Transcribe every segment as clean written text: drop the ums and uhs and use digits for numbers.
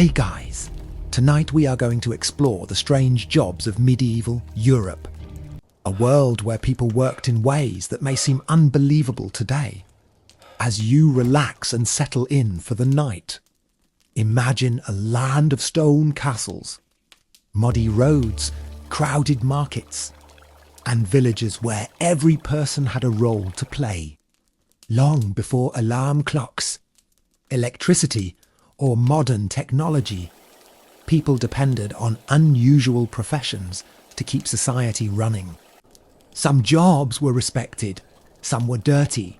Hey guys, tonight we are going to explore the strange jobs of medieval Europe. A world where people worked in ways that may seem unbelievable today. As you relax and settle in for the night, imagine a land of stone castles, muddy roads, crowded markets, and villages where every person had a role to play. Long before alarm clocks, electricity, or modern technology, people depended on unusual professions to keep society running. Some jobs were respected, some were dirty,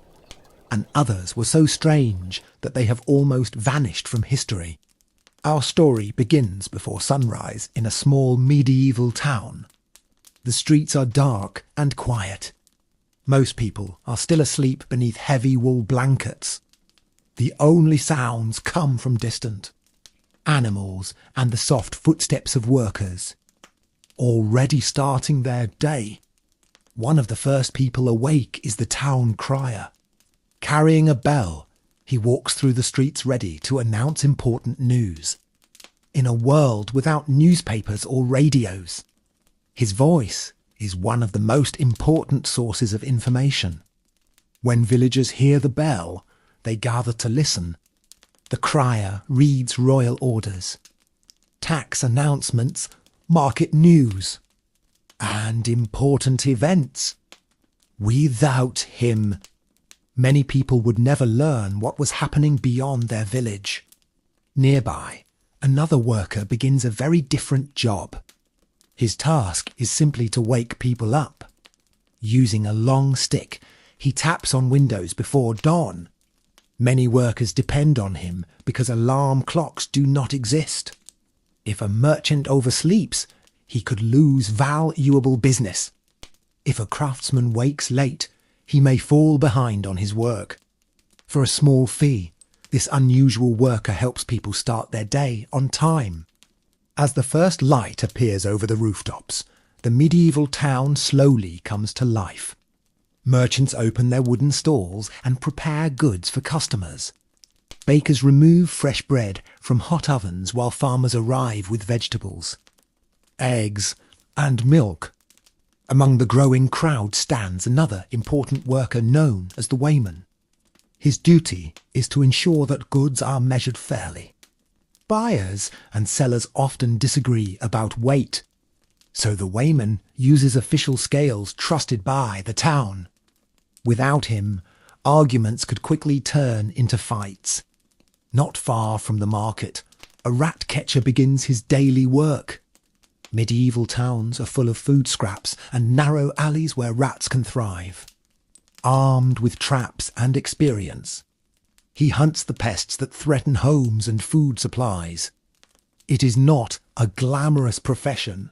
and others were so strange that they have almost vanished from history. Our story begins before sunrise in a small medieval town. The streets are dark and quiet. Most people are still asleep beneath heavy wool blankets. The only sounds come from distant animals and the soft footsteps of workers, already starting their day. One of the first people awake is the town crier. Carrying a bell, he walks through the streets ready to announce important news. In a world without newspapers or radios, his voice is one of the most important sources of information. When villagers hear the bell, they gather to listen. The crier reads royal orders, tax announcements, market news, and important events. Without him, many people would never learn what was happening beyond their village. Nearby, another worker begins a very different job. His task is simply to wake people up. Using a long stick, he taps on windows before dawn. Many workers depend on him because alarm clocks do not exist. If a merchant oversleeps, he could lose valuable business. If a craftsman wakes late, he may fall behind on his work. For a small fee, this unusual worker helps people start their day on time. As the first light appears over the rooftops, the medieval town slowly comes to life. Merchants open their wooden stalls and prepare goods for customers. Bakers remove fresh bread from hot ovens while farmers arrive with vegetables, eggs, and milk. Among the growing crowd stands another important worker known as the weighman. His duty is to ensure that goods are measured fairly. Buyers and sellers often disagree about weight, so the weighman uses official scales trusted by the town. Without him, arguments could quickly turn into fights. Not far from the market, a rat catcher begins his daily work. Medieval towns are full of food scraps and narrow alleys where rats can thrive. Armed with traps and experience, he hunts the pests that threaten homes and food supplies. It is not a glamorous profession,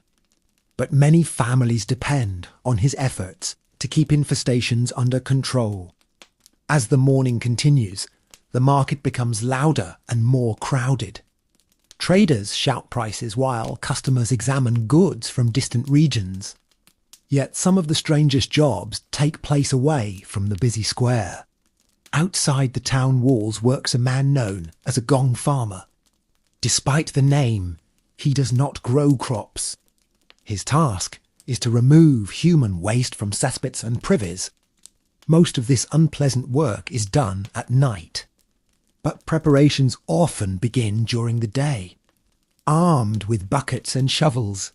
but many families depend on his efforts to keep infestations under control. As the morning continues, the market becomes louder and more crowded. Traders shout prices while customers examine goods from distant regions. Yet some of the strangest jobs take place away from the busy square. Outside the town walls works a man known as a gong farmer. Despite the name, he does not grow crops. His task is to remove human waste from cesspits and privies. Most of this unpleasant work is done at night, but preparations often begin during the day. Armed with buckets and shovels,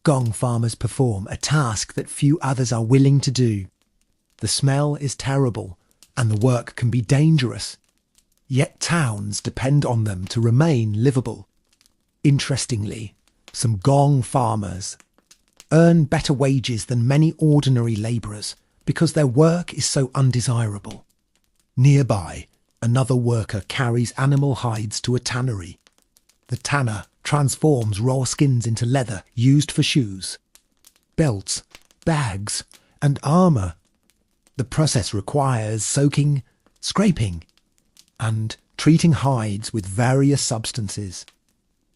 gong farmers perform a task that few others are willing to do. The smell is terrible, and the work can be dangerous. Yet towns depend on them to remain livable. Interestingly, some gong farmers earn better wages than many ordinary labourers because their work is so undesirable. Nearby, another worker carries animal hides to a tannery. The tanner transforms raw skins into leather used for shoes, belts, bags, and armour. The process requires soaking, scraping, and treating hides with various substances.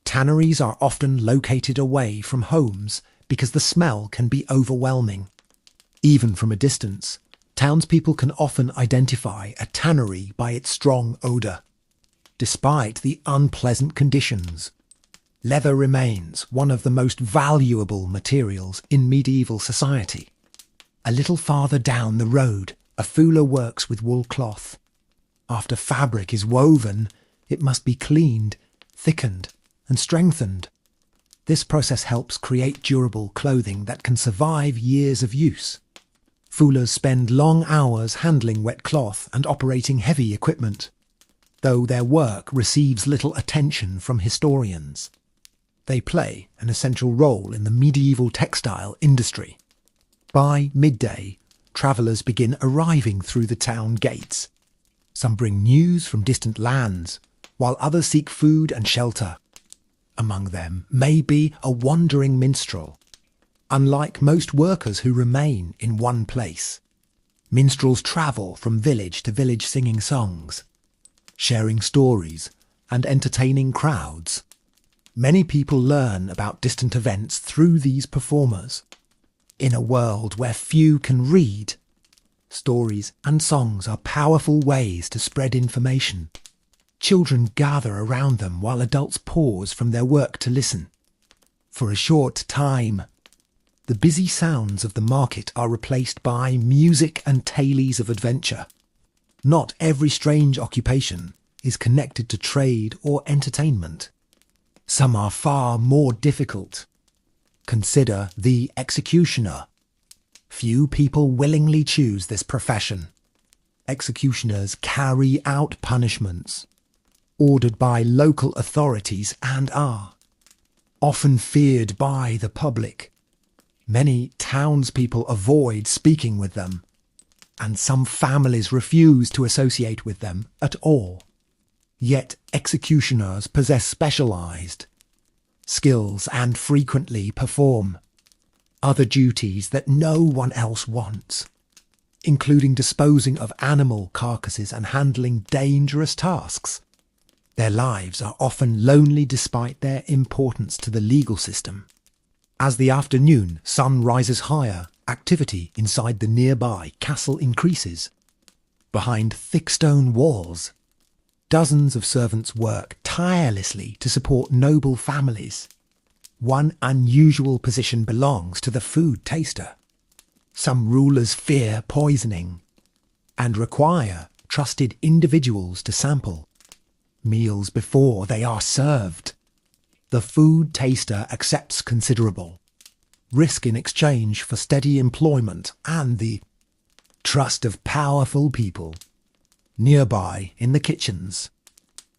Tanneries are often located away from homes because the smell can be overwhelming. Even from a distance, townspeople can often identify a tannery by its strong odour. despite the unpleasant conditions. Leather remains one of the most valuable materials in medieval society. A little farther down the road, a fuller works with wool cloth. After fabric is woven, it must be cleaned, thickened, and strengthened. This process helps create durable clothing that can survive years of use. Fullers spend long hours handling wet cloth and operating heavy equipment, though their work receives little attention from historians. They play an essential role in the medieval textile industry. By midday, travellers begin arriving through the town gates. Some bring news from distant lands, while others seek food and shelter. Among them may be a wandering minstrel. Unlike most workers who remain in one place, minstrels travel from village to village singing songs, sharing stories and entertaining crowds. Many people learn about distant events through these performers. In a world where few can read, stories and songs are powerful ways to spread information. Children gather around them while adults pause from their work to listen. For a short time, the busy sounds of the market are replaced by music and tales of adventure. Not every strange occupation is connected to trade or entertainment. Some are far more difficult. Consider the executioner. Few people willingly choose this profession. Executioners carry out punishments ordered by local authorities and are often feared by the public. Many townspeople avoid speaking with them, and some families refuse to associate with them at all. Yet executioners possess specialized skills and frequently perform other duties that no one else wants, including disposing of animal carcasses and handling dangerous tasks. Their lives are often lonely despite their importance to the legal system. As the afternoon sun rises higher, activity inside the nearby castle increases. Behind thick stone walls, dozens of servants work tirelessly to support noble families. One unusual position belongs to the food taster. Some rulers fear poisoning and require trusted individuals to sample meals before they are served. The food taster accepts considerable risk in exchange for steady employment and the trust of powerful people. Nearby, in the kitchens,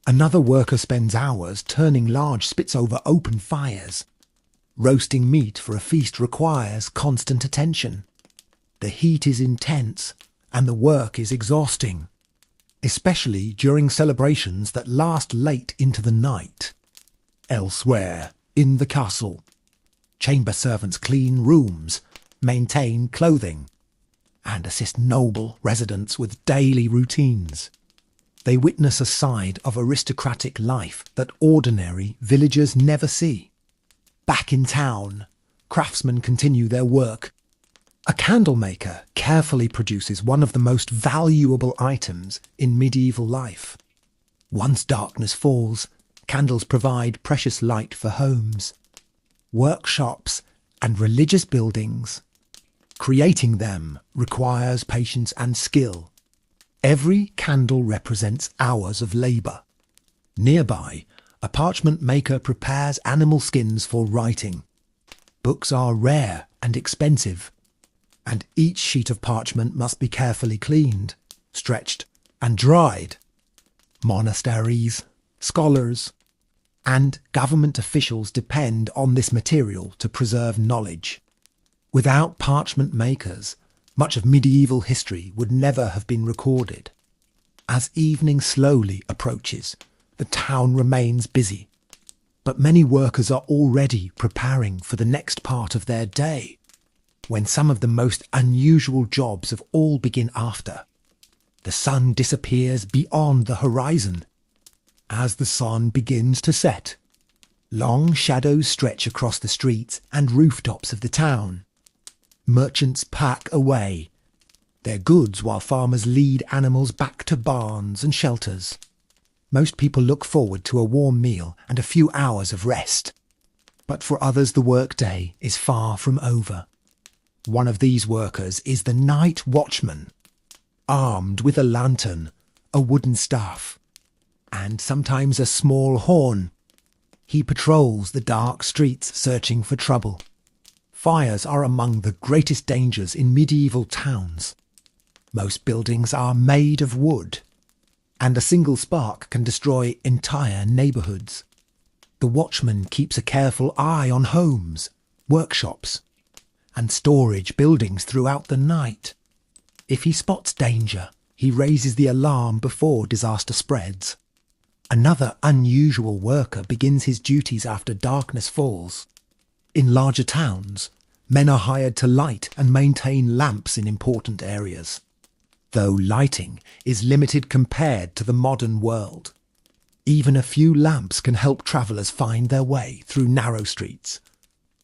another worker spends hours turning large spits over open fires. Roasting meat for a feast requires constant attention. The heat is intense and the work is exhausting, especially during celebrations that last late into the night. Elsewhere, in the castle, chamber servants clean rooms, maintain clothing, and assist noble residents with daily routines. They witness a side of aristocratic life that ordinary villagers never see. Back in town, craftsmen continue their work. A candle maker carefully produces one of the most valuable items in medieval life. Once darkness falls, candles provide precious light for homes, workshops, and religious buildings. Creating them requires patience and skill. Every candle represents hours of labour. Nearby, a parchment maker prepares animal skins for writing. Books are rare and expensive, and each sheet of parchment must be carefully cleaned, stretched, and dried. Monasteries, scholars, and government officials depend on this material to preserve knowledge. Without parchment makers, much of medieval history would never have been recorded. As evening slowly approaches, the town remains busy, but many workers are already preparing for the next part of their day, when some of the most unusual jobs of all begin after. The sun disappears beyond the horizon. As the sun begins to set, long shadows stretch across the streets and rooftops of the town. Merchants pack away their goods while farmers lead animals back to barns and shelters. Most people look forward to a warm meal and a few hours of rest. But for others, the workday is far from over. One of these workers is the night watchman, armed with a lantern, a wooden staff, and sometimes a small horn. He patrols the dark streets searching for trouble. Fires are among the greatest dangers in medieval towns. Most buildings are made of wood, and a single spark can destroy entire neighbourhoods. The watchman keeps a careful eye on homes, workshops, and storage buildings throughout the night. If he spots danger, he raises the alarm before disaster spreads. Another unusual worker begins his duties after darkness falls. In larger towns, men are hired to light and maintain lamps in important areas, though lighting is limited compared to the modern world. Even a few lamps can help travellers find their way through narrow streets.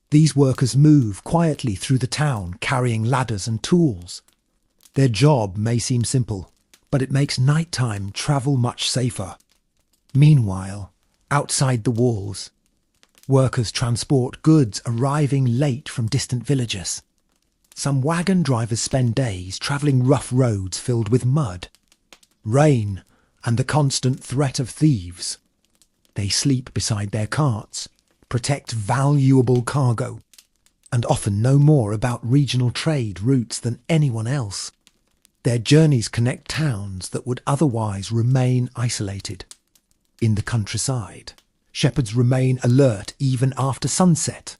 These workers move quietly through the town carrying ladders and tools. Their job may seem simple, but it makes nighttime travel much safer. Meanwhile, outside the walls, workers transport goods arriving late from distant villages. Some wagon drivers spend days travelling rough roads filled with mud, rain, and the constant threat of thieves. They sleep beside their carts, protect valuable cargo, and often know more about regional trade routes than anyone else. Their journeys connect towns that would otherwise remain isolated. In the countryside, shepherds remain alert even after sunset.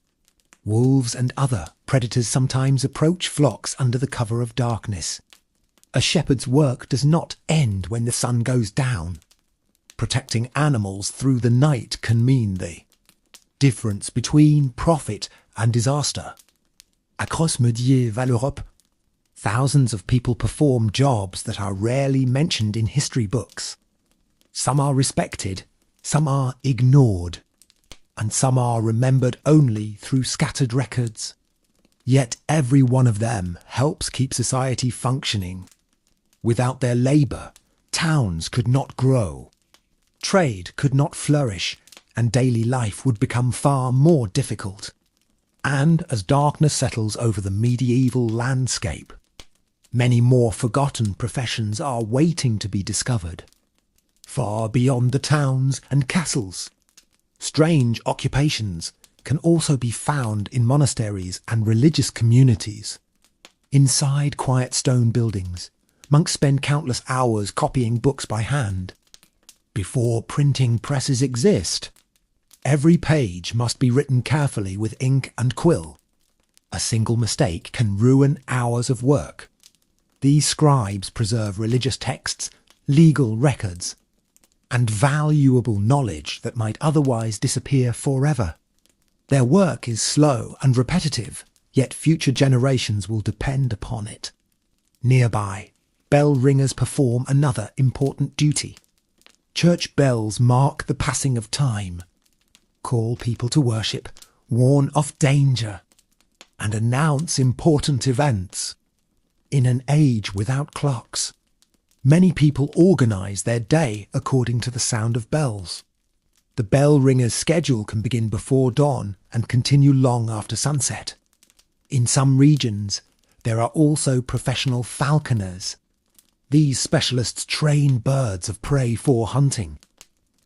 Wolves and other predators sometimes approach flocks under the cover of darkness. A shepherd's work does not end when the sun goes down. Protecting animals through the night can mean the difference between profit and disaster. Across médiéval Europe, thousands of people perform jobs that are rarely mentioned in history books. Some are respected, some are ignored, and some are remembered only through scattered records. Yet every one of them helps keep society functioning. Without their labour, towns could not grow, trade could not flourish, and daily life would become far more difficult. And as darkness settles over the medieval landscape, many more forgotten professions are waiting to be discovered. Far beyond the towns and castles, strange occupations can also be found in monasteries and religious communities. Inside quiet stone buildings, monks spend countless hours copying books by hand. Before printing presses exist, every page must be written carefully with ink and quill. A single mistake can ruin hours of work. These scribes preserve religious texts, legal records, and valuable knowledge that might otherwise disappear forever. Their work is slow and repetitive, yet future generations will depend upon it. Nearby, bell ringers perform another important duty. Church bells mark the passing of time, call people to worship, warn of danger, and announce important events. In an age without clocks, many people organise their day according to the sound of bells. The bell ringer's schedule can begin before dawn and continue long after sunset. In some regions, there are also professional falconers. These specialists train birds of prey for hunting.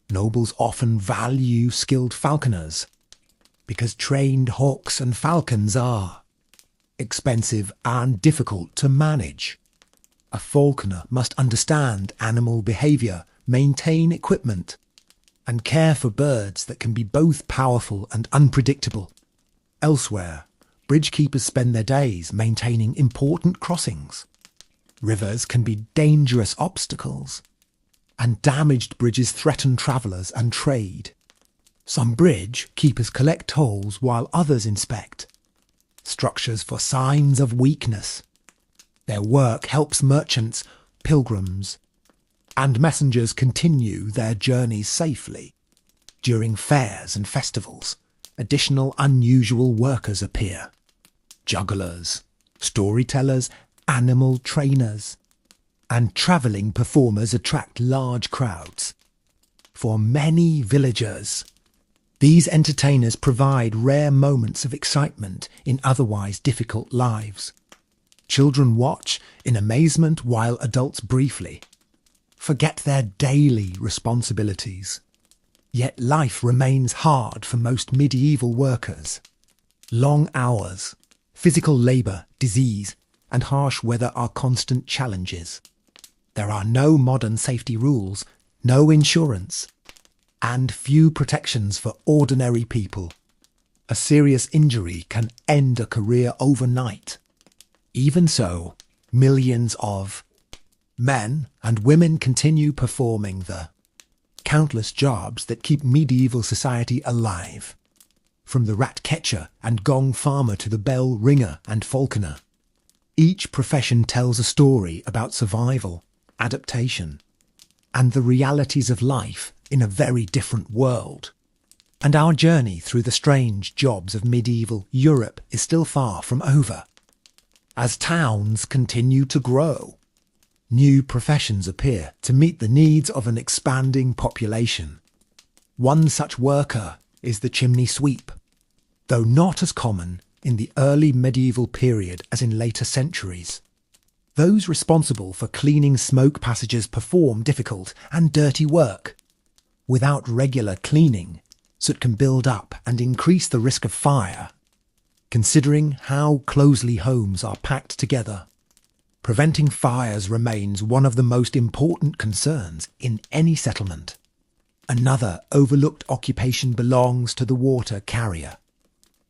Nobles often value skilled falconers because trained hawks and falcons are expensive and difficult to manage. A falconer must understand animal behaviour, maintain equipment, and care for birds that can be both powerful and unpredictable. Elsewhere, bridge keepers spend their days maintaining important crossings. Rivers can be dangerous obstacles, and damaged bridges threaten travellers and trade. Some bridge keepers collect tolls while others inspect structures for signs of weakness. Their work helps merchants, pilgrims, and messengers continue their journeys safely. During fairs and festivals, additional unusual workers appear. Jugglers, storytellers, animal trainers, and travelling performers attract large crowds. for many villagers. These entertainers provide rare moments of excitement in otherwise difficult lives. Children watch in amazement while adults briefly forget their daily responsibilities. Yet life remains hard for most medieval workers. Long hours, physical labour, disease, and harsh weather are constant challenges. There are no modern safety rules, no insurance, and few protections for ordinary people. A serious injury can end a career overnight. Even so, millions of men and women continue performing the countless jobs that keep medieval society alive. From the rat catcher and gong farmer to the bell ringer and falconer, each profession tells a story about survival, adaptation, and the realities of life in a very different world. And our journey through the strange jobs of medieval Europe is still far from over. As towns continue to grow, new professions appear to meet the needs of an expanding population. One such worker is the chimney sweep. Though not as common in the early medieval period as in later centuries, those responsible for cleaning smoke passages perform difficult and dirty work. Without regular cleaning, soot can build up and increase the risk of fire. Considering how closely homes are packed together, preventing fires remains one of the most important concerns in any settlement. Another overlooked occupation belongs to the water carrier.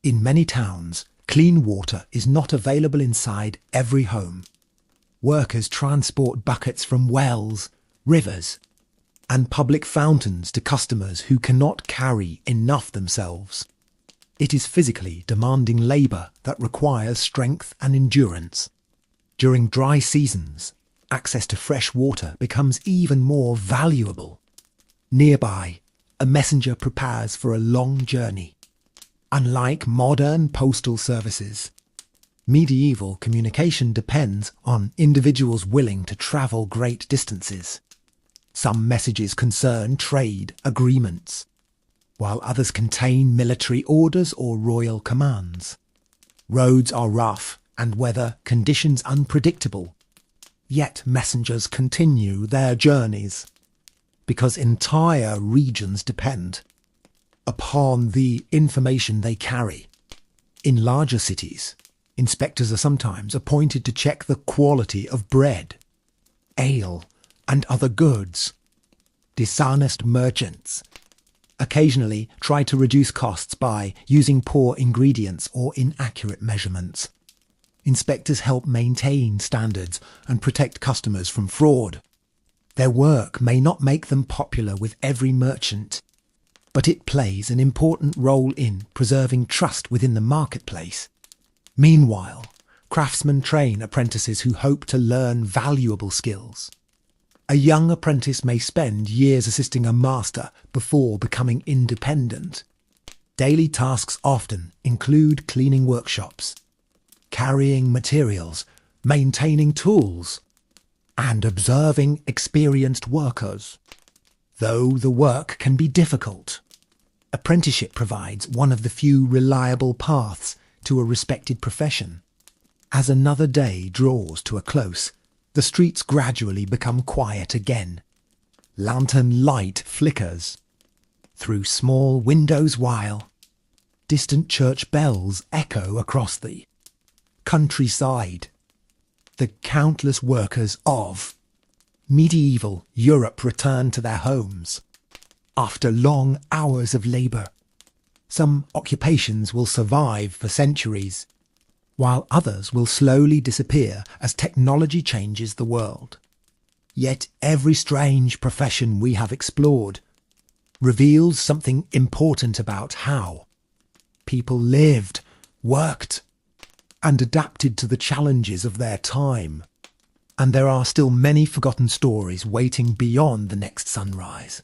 In many towns, clean water is not available inside every home. Workers transport buckets from wells, rivers, and public fountains to customers who cannot carry enough themselves. It is physically demanding labour that requires strength and endurance. During dry seasons, access to fresh water becomes even more valuable. Nearby, a messenger prepares for a long journey. Unlike modern postal services, medieval communication depends on individuals willing to travel great distances. Some messages concern trade agreements, while others contain military orders or royal commands. Roads are rough and weather conditions unpredictable, yet messengers continue their journeys because entire regions depend upon the information they carry. In larger cities, inspectors are sometimes appointed to check the quality of bread, ale, and other goods. Dishonest merchants occasionally try to reduce costs by using poor ingredients or inaccurate measurements. Inspectors help maintain standards and protect customers from fraud. Their work may not make them popular with every merchant, but it plays an important role in preserving trust within the marketplace. Meanwhile, craftsmen train apprentices who hope to learn valuable skills. A young apprentice may spend years assisting a master before becoming independent. Daily tasks often include cleaning workshops, carrying materials, maintaining tools, and observing experienced workers. Though the work can be difficult, apprenticeship provides one of the few reliable paths to a respected profession. As another day draws to a close, the streets gradually become quiet again. Lantern light flickers through small windows while distant church bells echo across the countryside. The countless workers of medieval Europe return to their homes after long hours of labour. Some occupations will survive for centuries, while others will slowly disappear as technology changes the world. Yet every strange profession we have explored reveals something important about how people lived, worked, and adapted to the challenges of their time. And there are still many forgotten stories waiting beyond the next sunrise.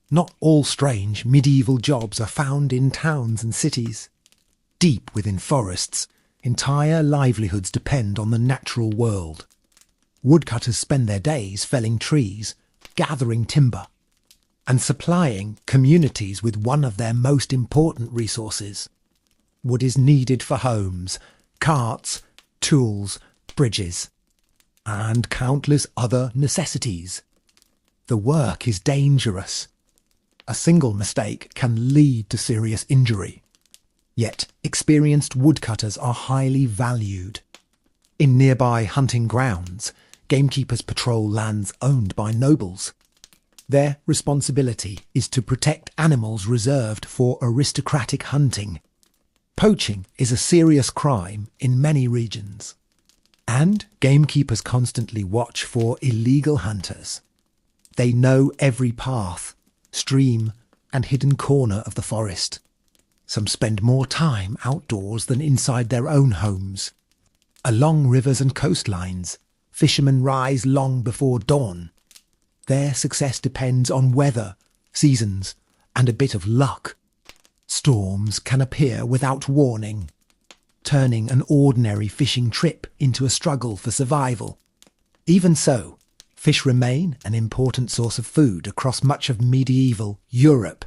Not all strange medieval jobs are found in towns and cities. Deep within forests, entire livelihoods depend on the natural world. Woodcutters spend their days felling trees, gathering timber, and supplying communities with one of their most important resources. Wood is needed for homes, carts, tools, bridges, and countless other necessities. The work is dangerous. A single mistake can lead to serious injury. Yet experienced woodcutters are highly valued. In nearby hunting grounds, gamekeepers patrol lands owned by nobles. Their responsibility is to protect animals reserved for aristocratic hunting. Poaching is a serious crime in many regions, and gamekeepers constantly watch for illegal hunters. They know every path, stream, and hidden corner of the forest. Some spend more time outdoors than inside their own homes. Along rivers and coastlines, fishermen rise long before dawn. Their success depends on weather, seasons, and a bit of luck. Storms can appear without warning, turning an ordinary fishing trip into a struggle for survival. Even so, fish remain an important source of food across much of medieval Europe.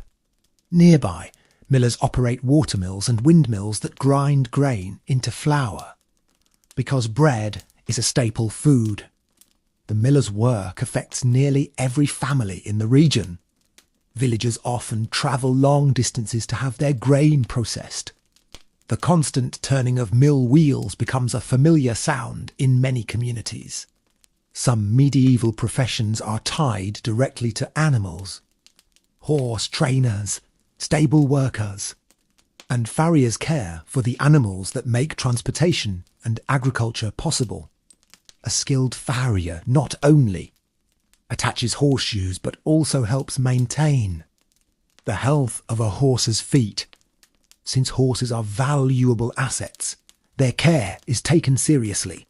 Nearby, millers operate watermills and windmills that grind grain into flour. Because bread is a staple food, the miller's work affects nearly every family in the region. Villagers often travel long distances to have their grain processed. The constant turning of mill wheels becomes a familiar sound in many communities. Some medieval professions are tied directly to animals. Horse trainers, stable workers, and farriers care for the animals that make transportation and agriculture possible. A skilled farrier not only attaches horseshoes but also helps maintain the health of a horse's feet. Since horses are valuable assets, their care is taken seriously.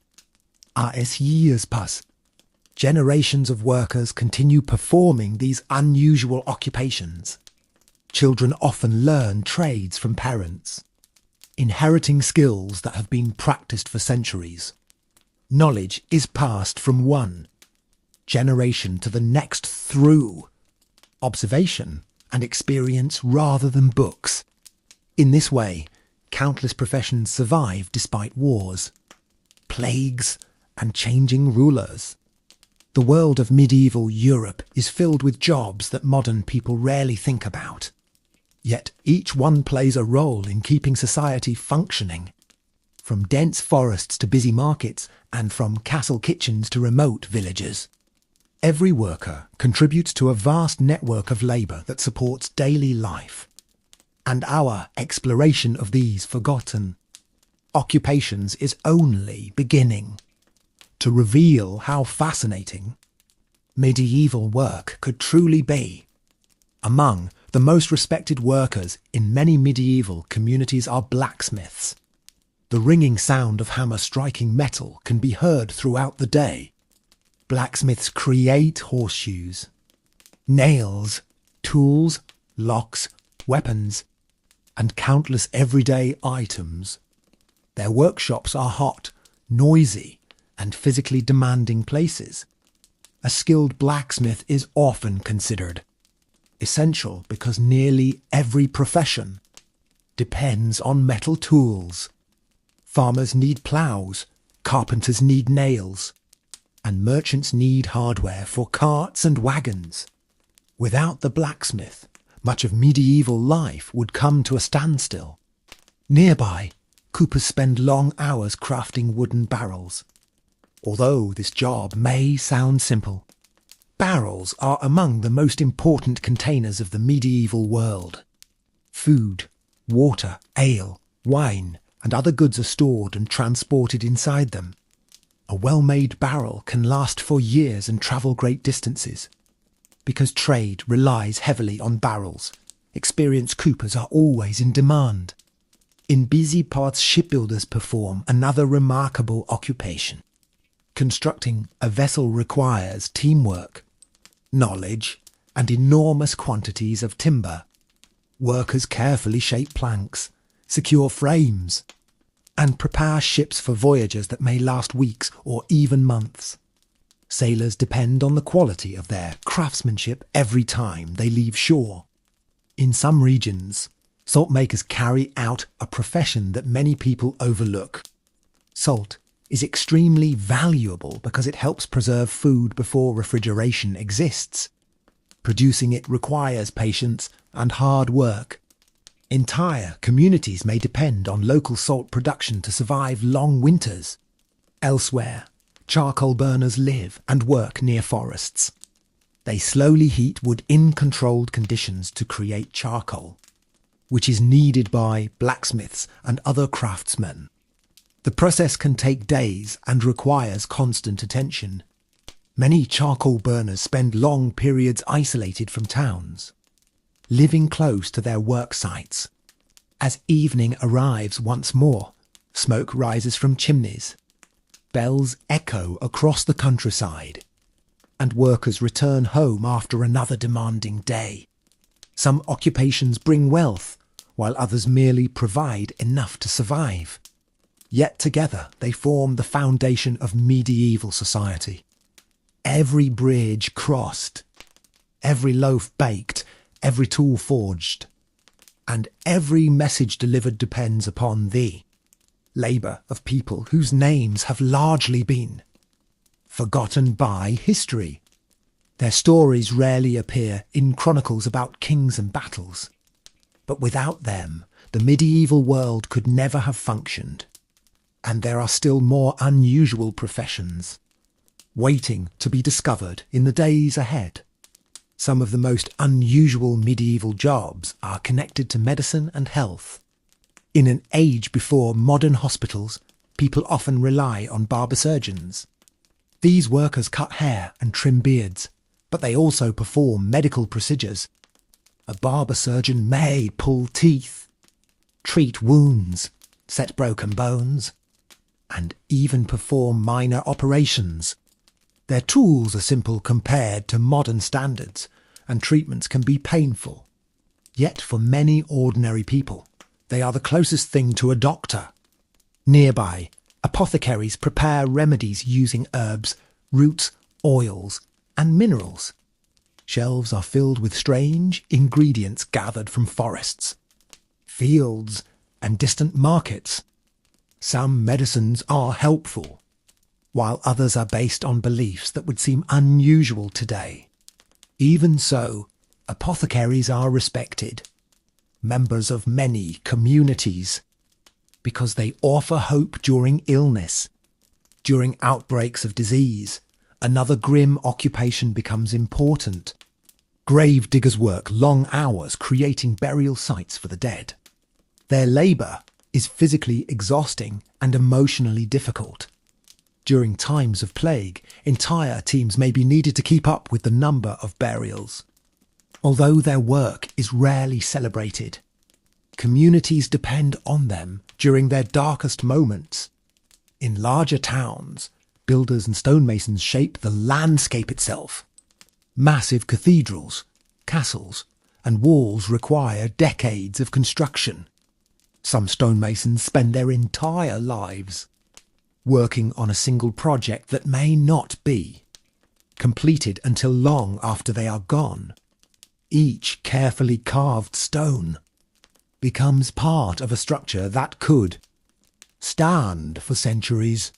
As years pass, generations of workers continue performing these unusual occupations. Children often learn trades from parents, inheriting skills that have been practiced for centuries. Knowledge is passed from one generation to the next through observation and experience rather than books. In this way, countless professions survive despite wars, plagues, and changing rulers. The world of medieval Europe is filled with jobs that modern people rarely think about. Yet each one plays a role in keeping society functioning. From dense forests to busy markets, and from castle kitchens to remote villages. Every worker contributes to a vast network of labour that supports daily life. And our exploration of these forgotten occupations is only beginning to reveal how fascinating medieval work could truly be. Among the most respected workers in many medieval communities are blacksmiths. The ringing sound of hammer striking metal can be heard throughout the day. Blacksmiths create horseshoes, nails, tools, locks, weapons, and countless everyday items. Their workshops are hot, noisy, and physically demanding places. A skilled blacksmith is often considered essential because nearly every profession depends on metal tools. Farmers need ploughs, carpenters need nails, and merchants need hardware for carts and wagons. Without the blacksmith, much of medieval life would come to a standstill. Nearby, coopers spend long hours crafting wooden barrels. Although this job may sound simple, barrels are among the most important containers of the medieval world. Food, water, ale, wine, and other goods are stored and transported inside them. A well-made barrel can last for years and travel great distances. Because trade relies heavily on barrels, experienced coopers are always in demand. In busy ports, shipbuilders perform another remarkable occupation. Constructing a vessel requires teamwork, knowledge, and enormous quantities of timber. Workers carefully shape planks, secure frames, and prepare ships for voyages that may last weeks or even months. Sailors depend on the quality of their craftsmanship every time they leave shore. In some regions, salt makers carry out a profession that many people overlook. Salt is extremely valuable because it helps preserve food before refrigeration exists. Producing it requires patience and hard work. Entire communities may depend on local salt production to survive long winters. Elsewhere, charcoal burners live and work near forests. They slowly heat wood in controlled conditions to create charcoal, which is needed by blacksmiths and other craftsmen. The process can take days and requires constant attention. Many charcoal burners spend long periods isolated from towns, living close to their work sites. As evening arrives once more, smoke rises from chimneys. Bells echo across the countryside, and workers return home after another demanding day. Some occupations bring wealth, while others merely provide enough to survive. Yet together they form the foundation of medieval society. Every bridge crossed, every loaf baked, every tool forged, and every message delivered depends upon the labour of people whose names have largely been forgotten by history. Their stories rarely appear in chronicles about kings and battles, but without them, the medieval world could never have functioned. And there are still more unusual professions waiting to be discovered in the days ahead. Some of the most unusual medieval jobs are connected to medicine and health. In an age before modern hospitals, people often rely on barber surgeons. These workers cut hair and trim beards, but they also perform medical procedures. A barber surgeon may pull teeth, treat wounds, set broken bones, and even perform minor operations. Their tools are simple compared to modern standards, and treatments can be painful. Yet for many ordinary people, they are the closest thing to a doctor. Nearby, apothecaries prepare remedies using herbs, roots, oils, and minerals. Shelves are filled with strange ingredients gathered from forests, fields, and distant markets. Some medicines are helpful, while others are based on beliefs that would seem unusual today. Even so, apothecaries are respected, members of many communities, because they offer hope during illness. During outbreaks of disease, another grim occupation becomes important. Grave diggers work long hours creating burial sites for the dead. Their labour is physically exhausting and emotionally difficult. During times of plague, entire teams may be needed to keep up with the number of burials. Although their work is rarely celebrated, communities depend on them during their darkest moments. In larger towns, builders and stonemasons shape the landscape itself. Massive cathedrals, castles, and walls require decades of construction. Some stonemasons spend their entire lives working on a single project that may not be completed until long after they are gone. Each carefully carved stone becomes part of a structure that could stand for centuries.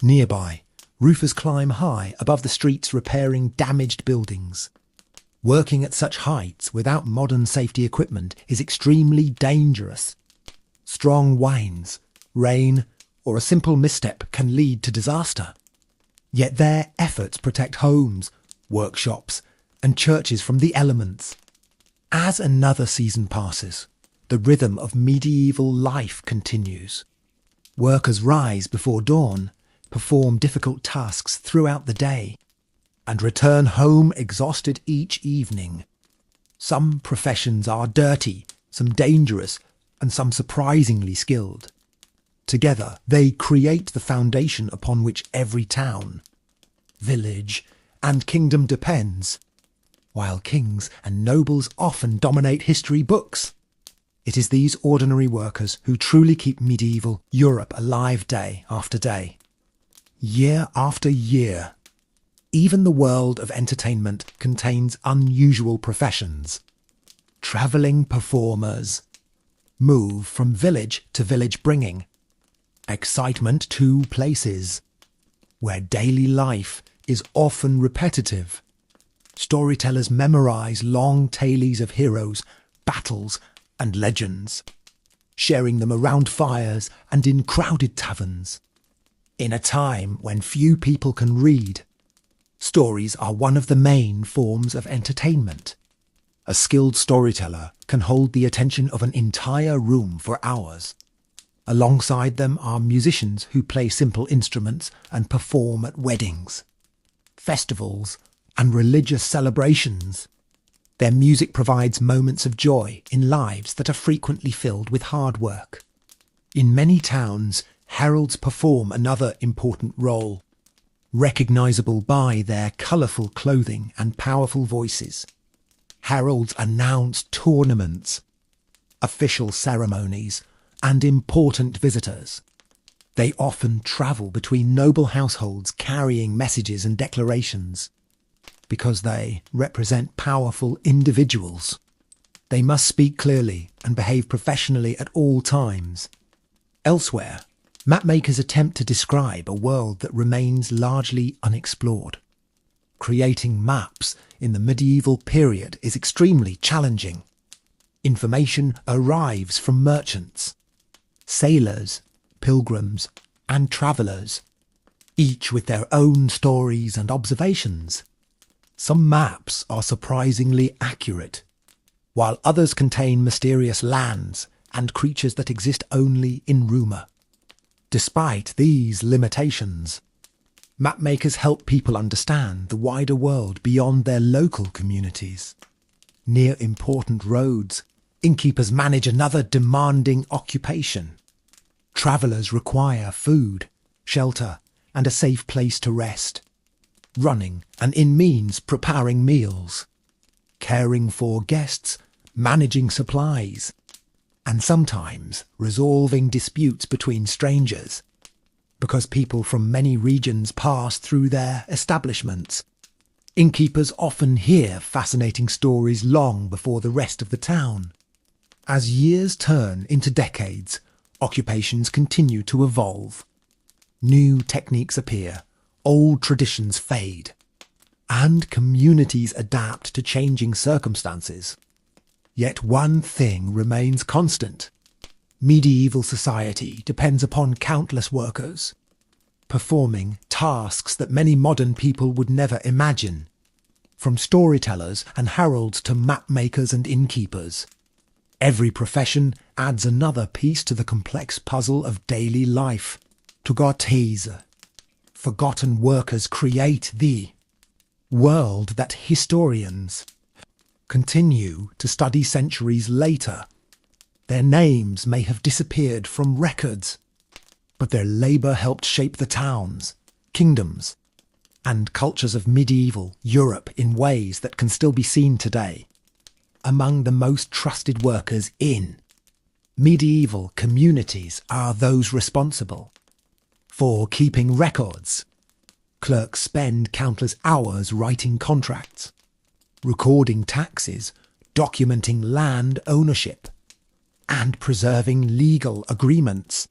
Nearby, roofers climb high above the streets repairing damaged buildings. Working at such heights without modern safety equipment is extremely dangerous. Strong winds, rain, or a simple misstep can lead to disaster. Yet their efforts protect homes, workshops, and churches from the elements. As another season passes, the rhythm of medieval life continues. Workers rise before dawn, perform difficult tasks throughout the day, and return home exhausted each evening. Some professions are dirty, some dangerous, and some surprisingly skilled. Together, they create the foundation upon which every town, village, and kingdom depends, while kings and nobles often dominate history books. It is these ordinary workers who truly keep medieval Europe alive day after day. Year after year, Even the world of entertainment contains unusual professions. Travelling performers move from village to village, bringing excitement to places where daily life is often repetitive. Storytellers memorize long tales of heroes, battles, and legends, sharing them around fires and in crowded taverns. In a time when few people can read, stories are one of the main forms of entertainment. A skilled storyteller can hold the attention of an entire room for hours. Alongside them are musicians who play simple instruments and perform at weddings, festivals, and religious celebrations. Their music provides moments of joy in lives that are frequently filled with hard work. In many towns, heralds perform another important role, recognizable by their colourful clothing and powerful voices. Heralds announce tournaments, official ceremonies, and important visitors. They often travel between noble households carrying messages and declarations. Because they represent powerful individuals, they must speak clearly and behave professionally at all times. Elsewhere, mapmakers attempt to describe a world that remains largely unexplored. Creating maps in the medieval period is extremely challenging. Information arrives from merchants, sailors, pilgrims, and travellers, each with their own stories and observations. Some maps are surprisingly accurate, while others contain mysterious lands and creatures that exist only in rumour. Despite these limitations, mapmakers help people understand the wider world beyond their local communities. Near important roads, innkeepers manage another demanding occupation. Travellers require food, shelter, and a safe place to rest. Running and inn means preparing meals, caring for guests, managing supplies, and sometimes resolving disputes between strangers, because people from many regions pass through their establishments. Innkeepers often hear fascinating stories long before the rest of the town. As years turn into decades, occupations continue to evolve. New techniques appear, old traditions fade, and communities adapt to changing circumstances. Yet one thing remains constant. Medieval society depends upon countless workers, performing tasks that many modern people would never imagine. From storytellers and heralds to map makers and innkeepers, every profession adds another piece to the complex puzzle of daily life. To Gottese, forgotten workers create the world that historians continue to study centuries later. Their names may have disappeared from records, but their labour helped shape the towns, kingdoms, and cultures of medieval Europe in ways that can still be seen today. Among the most trusted workers in medieval communities are those responsible for keeping records. Clerks spend countless hours writing contracts, recording taxes, documenting land ownership, and preserving legal agreements.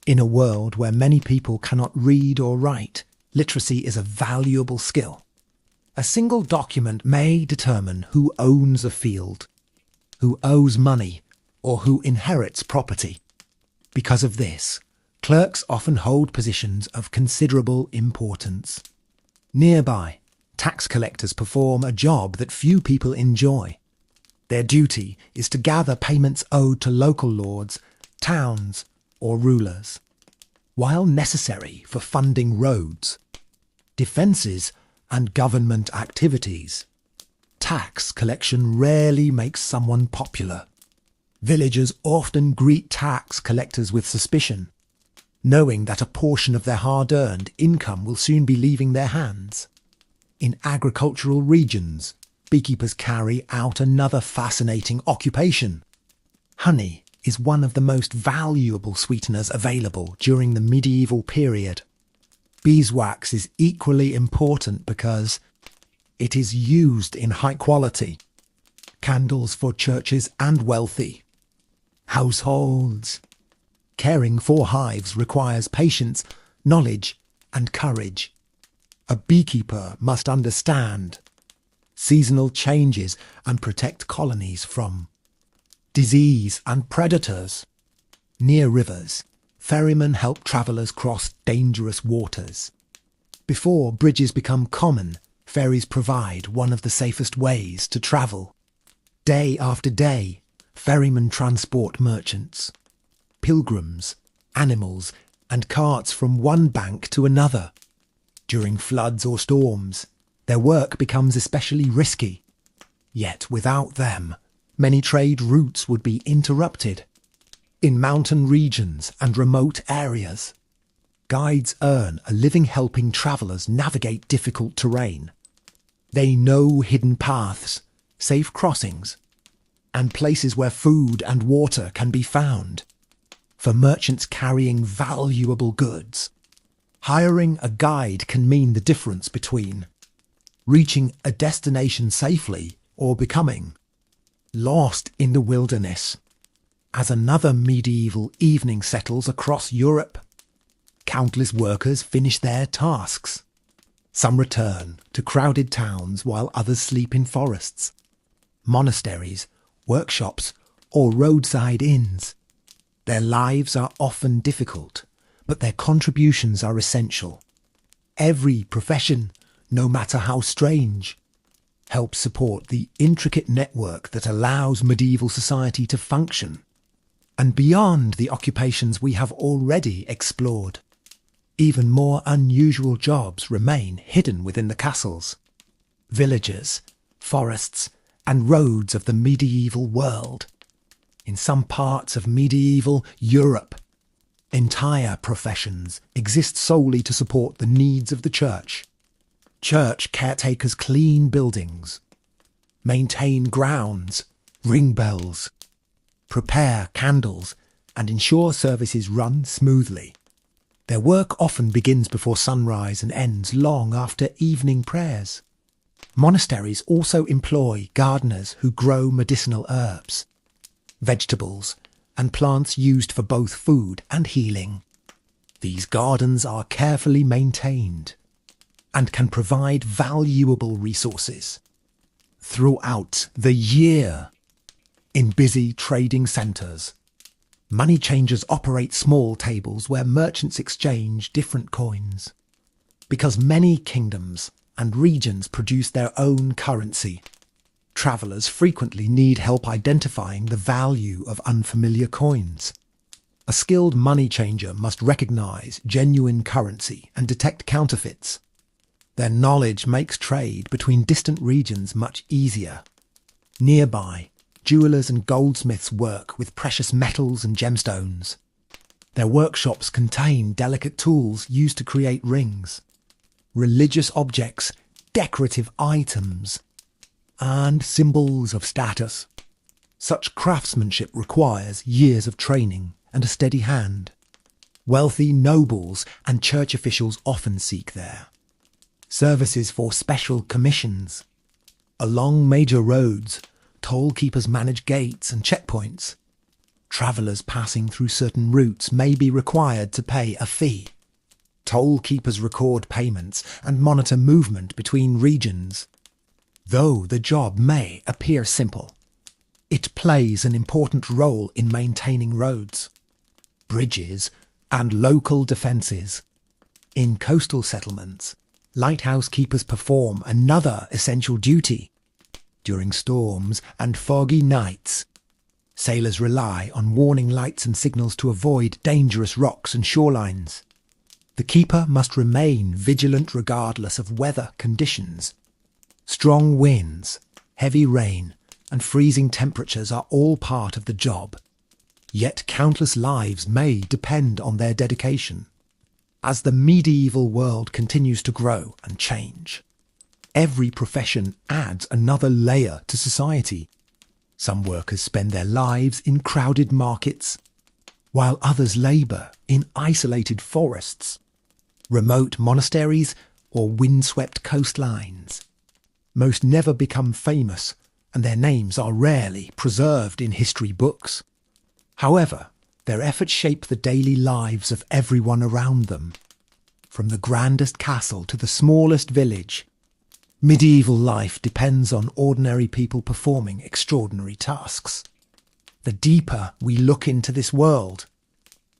In a world where many people cannot read or write, literacy is a valuable skill. A single document may determine who owns a field, who owes money, or who inherits property. Because of this, clerks often hold positions of considerable importance. Nearby, tax collectors perform a job that few people enjoy. Their duty is to gather payments owed to local lords, towns, or rulers. While necessary for funding roads, defences, and government activities, tax collection rarely makes someone popular. Villagers often greet tax collectors with suspicion, knowing that a portion of their hard-earned income will soon be leaving their hands. In agricultural regions, beekeepers carry out another fascinating occupation. Honey is one of the most valuable sweeteners available during the medieval period. Beeswax is equally important because it is used in high quality candles for churches and wealthy households. Caring for hives requires patience, knowledge, and courage. A beekeeper must understand seasonal changes and protect colonies from disease and predators. Near rivers, ferrymen help travellers cross dangerous waters. Before bridges become common, ferries provide one of the safest ways to travel. Day after day, ferrymen transport merchants, pilgrims, animals, and carts from one bank to another. During floods or storms, their work becomes especially risky. Yet without them, many trade routes would be interrupted. In mountain regions and remote areas, guides earn a living helping travellers navigate difficult terrain. They know hidden paths, safe crossings, and places where food and water can be found. For merchants carrying valuable goods, hiring a guide can mean the difference between reaching a destination safely or becoming lost in the wilderness. As another medieval evening settles across Europe, countless workers finish their tasks. Some return to crowded towns while others sleep in forests, monasteries, workshops, or roadside inns. Their lives are often difficult, but their contributions are essential. Every profession, no matter how strange, helps support the intricate network that allows medieval society to function. And beyond the occupations we have already explored, even more unusual jobs remain hidden within the castles, villages, forests, and roads of the medieval world. In some parts of medieval Europe, entire professions exist solely to support the needs of the church. Church caretakers clean buildings, maintain grounds, ring bells, prepare candles, and ensure services run smoothly. Their work often begins before sunrise and ends long after evening prayers. Monasteries also employ gardeners who grow medicinal herbs, vegetables, and plants used for both food and healing. These gardens are carefully maintained and can provide valuable resources throughout the year. In busy trading centres, money changers operate small tables where merchants exchange different coins. Because many kingdoms and regions produce their own currency, travellers frequently need help identifying the value of unfamiliar coins. A skilled money changer must recognise genuine currency and detect counterfeits. Their knowledge makes trade between distant regions much easier. Nearby, jewellers and goldsmiths work with precious metals and gemstones. Their workshops contain delicate tools used to create rings, religious objects, decorative items, and symbols of status. Such craftsmanship requires years of training and a steady hand. Wealthy nobles and church officials often seek there. Services for special commissions. Along major roads, toll keepers manage gates and checkpoints. Travellers passing through certain routes may be required to pay a fee. Toll keepers record payments and monitor movement between regions. Though the job may appear simple, it plays an important role in maintaining roads, bridges, and local defences. In coastal settlements, lighthouse keepers perform another essential duty. During storms and foggy nights, sailors rely on warning lights and signals to avoid dangerous rocks and shorelines. The keeper must remain vigilant regardless of weather conditions. Strong winds, heavy rain, and freezing temperatures are all part of the job. Yet countless lives may depend on their dedication. As the medieval world continues to grow and change, every profession adds another layer to society. Some workers spend their lives in crowded markets, while others labour in isolated forests. remote monasteries, or windswept coastlines. Most never become famous, and their names are rarely preserved in history books. However, their efforts shape the daily lives of everyone around them. From the grandest castle to the smallest village, medieval life depends on ordinary people performing extraordinary tasks. The deeper we look into this world,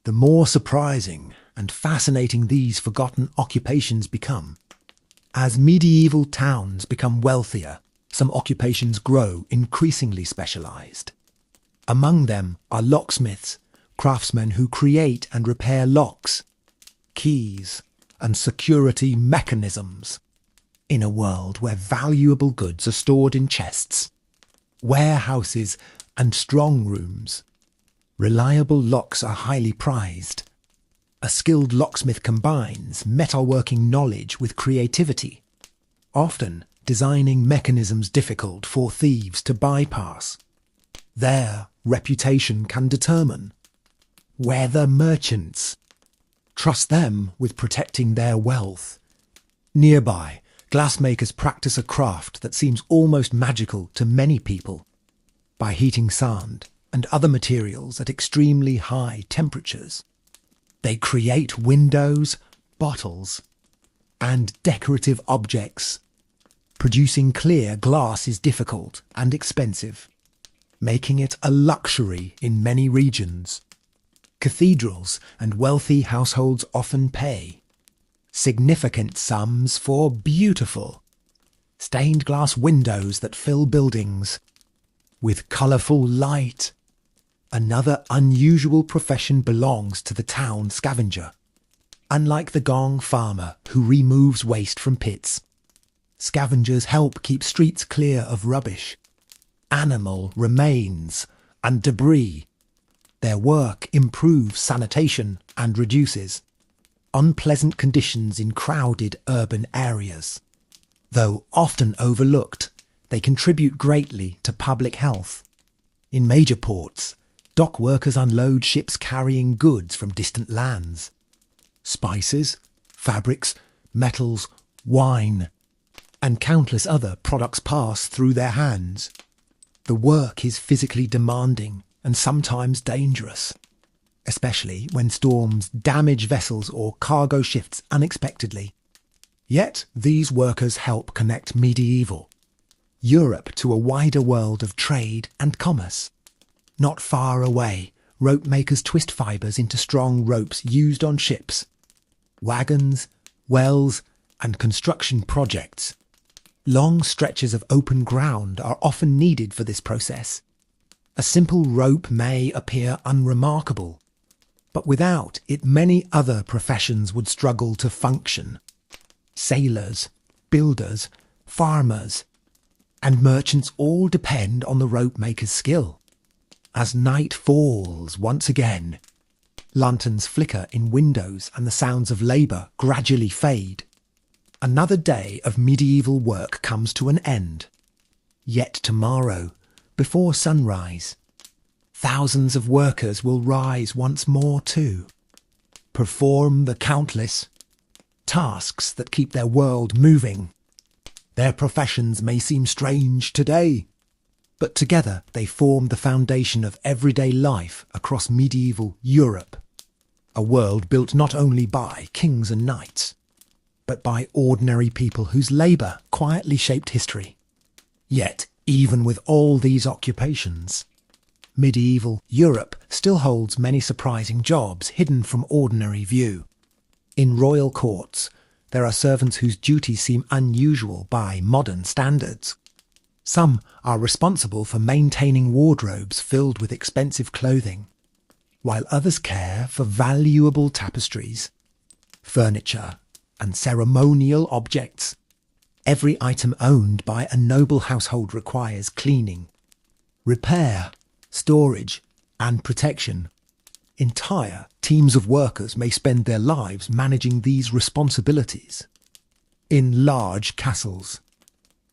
the more surprising and fascinating these forgotten occupations become. As medieval towns become wealthier, some occupations grow increasingly specialised. Among them are locksmiths, craftsmen who create and repair locks, keys, and security mechanisms. In a world where valuable goods are stored in chests, warehouses, and strong rooms, reliable locks are highly prized. A skilled locksmith combines metalworking knowledge with creativity, often designing mechanisms difficult for thieves to bypass. Their reputation can determine whether merchants trust them with protecting their wealth. Nearby, glassmakers practice a craft that seems almost magical to many people. By heating sand and other materials at extremely high temperatures, they create windows, bottles, and decorative objects. Producing clear glass is difficult and expensive, making it a luxury in many regions. Cathedrals and wealthy households often pay significant sums for beautiful, stained glass windows that fill buildings with colourful light. Another unusual profession belongs to the town scavenger. Unlike the gong farmer who removes waste from pits, scavengers help keep streets clear of rubbish, animal remains, and debris. Their work improves sanitation and reduces unpleasant conditions in crowded urban areas. Though often overlooked, they contribute greatly to public health. In major ports, dock workers unload ships carrying goods from distant lands. Spices, fabrics, metals, wine, and countless other products pass through their hands. The work is physically demanding and sometimes dangerous, especially when storms damage vessels or cargo shifts unexpectedly. Yet these workers help connect medieval Europe to a wider world of trade and commerce. Not far away, rope makers twist fibres into strong ropes used on ships, wagons, wells, and construction projects. Long stretches of open ground are often needed for this process. A simple rope may appear unremarkable, but without it many other professions would struggle to function. Sailors, builders, farmers, and merchants all depend on the rope maker's skill. As night falls once again, lanterns flicker in windows and the sounds of labour gradually fade. Another day of medieval work comes to an end. Yet tomorrow, before sunrise, thousands of workers will rise once more to perform the countless tasks that keep their world moving. Their professions may seem strange today, but together they form the foundation of everyday life across medieval Europe, a world built not only by kings and knights, but by ordinary people whose labour quietly shaped history. Yet, even with all these occupations, medieval Europe still holds many surprising jobs hidden from ordinary view. In royal courts, there are servants whose duties seem unusual by modern standards. Some are responsible for maintaining wardrobes filled with expensive clothing, while others care for valuable tapestries, furniture, and ceremonial objects. Every item owned by a noble household requires cleaning, repair, storage, and protection. Entire teams of workers may spend their lives managing these responsibilities. In large castles,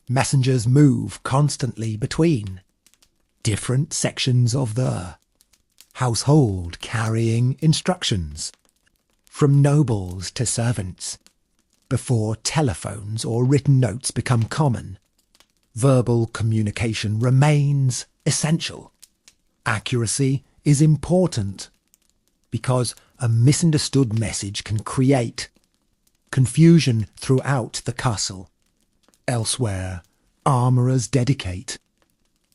messengers move constantly between different sections of the household carrying instructions from nobles to servants. Before telephones or written notes become common, verbal communication remains essential. Accuracy is important because a misunderstood message can create confusion throughout the castle. Elsewhere, armourers dedicate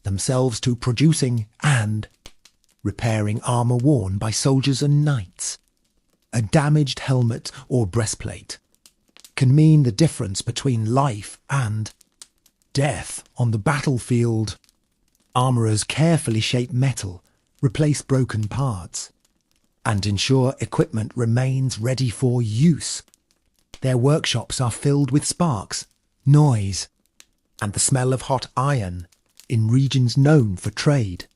themselves to producing and repairing armour worn by soldiers and knights. A damaged helmet or breastplate can mean the difference between life and death on the battlefield. Armourers carefully shape metal, replace broken parts, and ensure equipment remains ready for use. Their workshops are filled with sparks, noise, and the smell of hot iron in regions known for trade.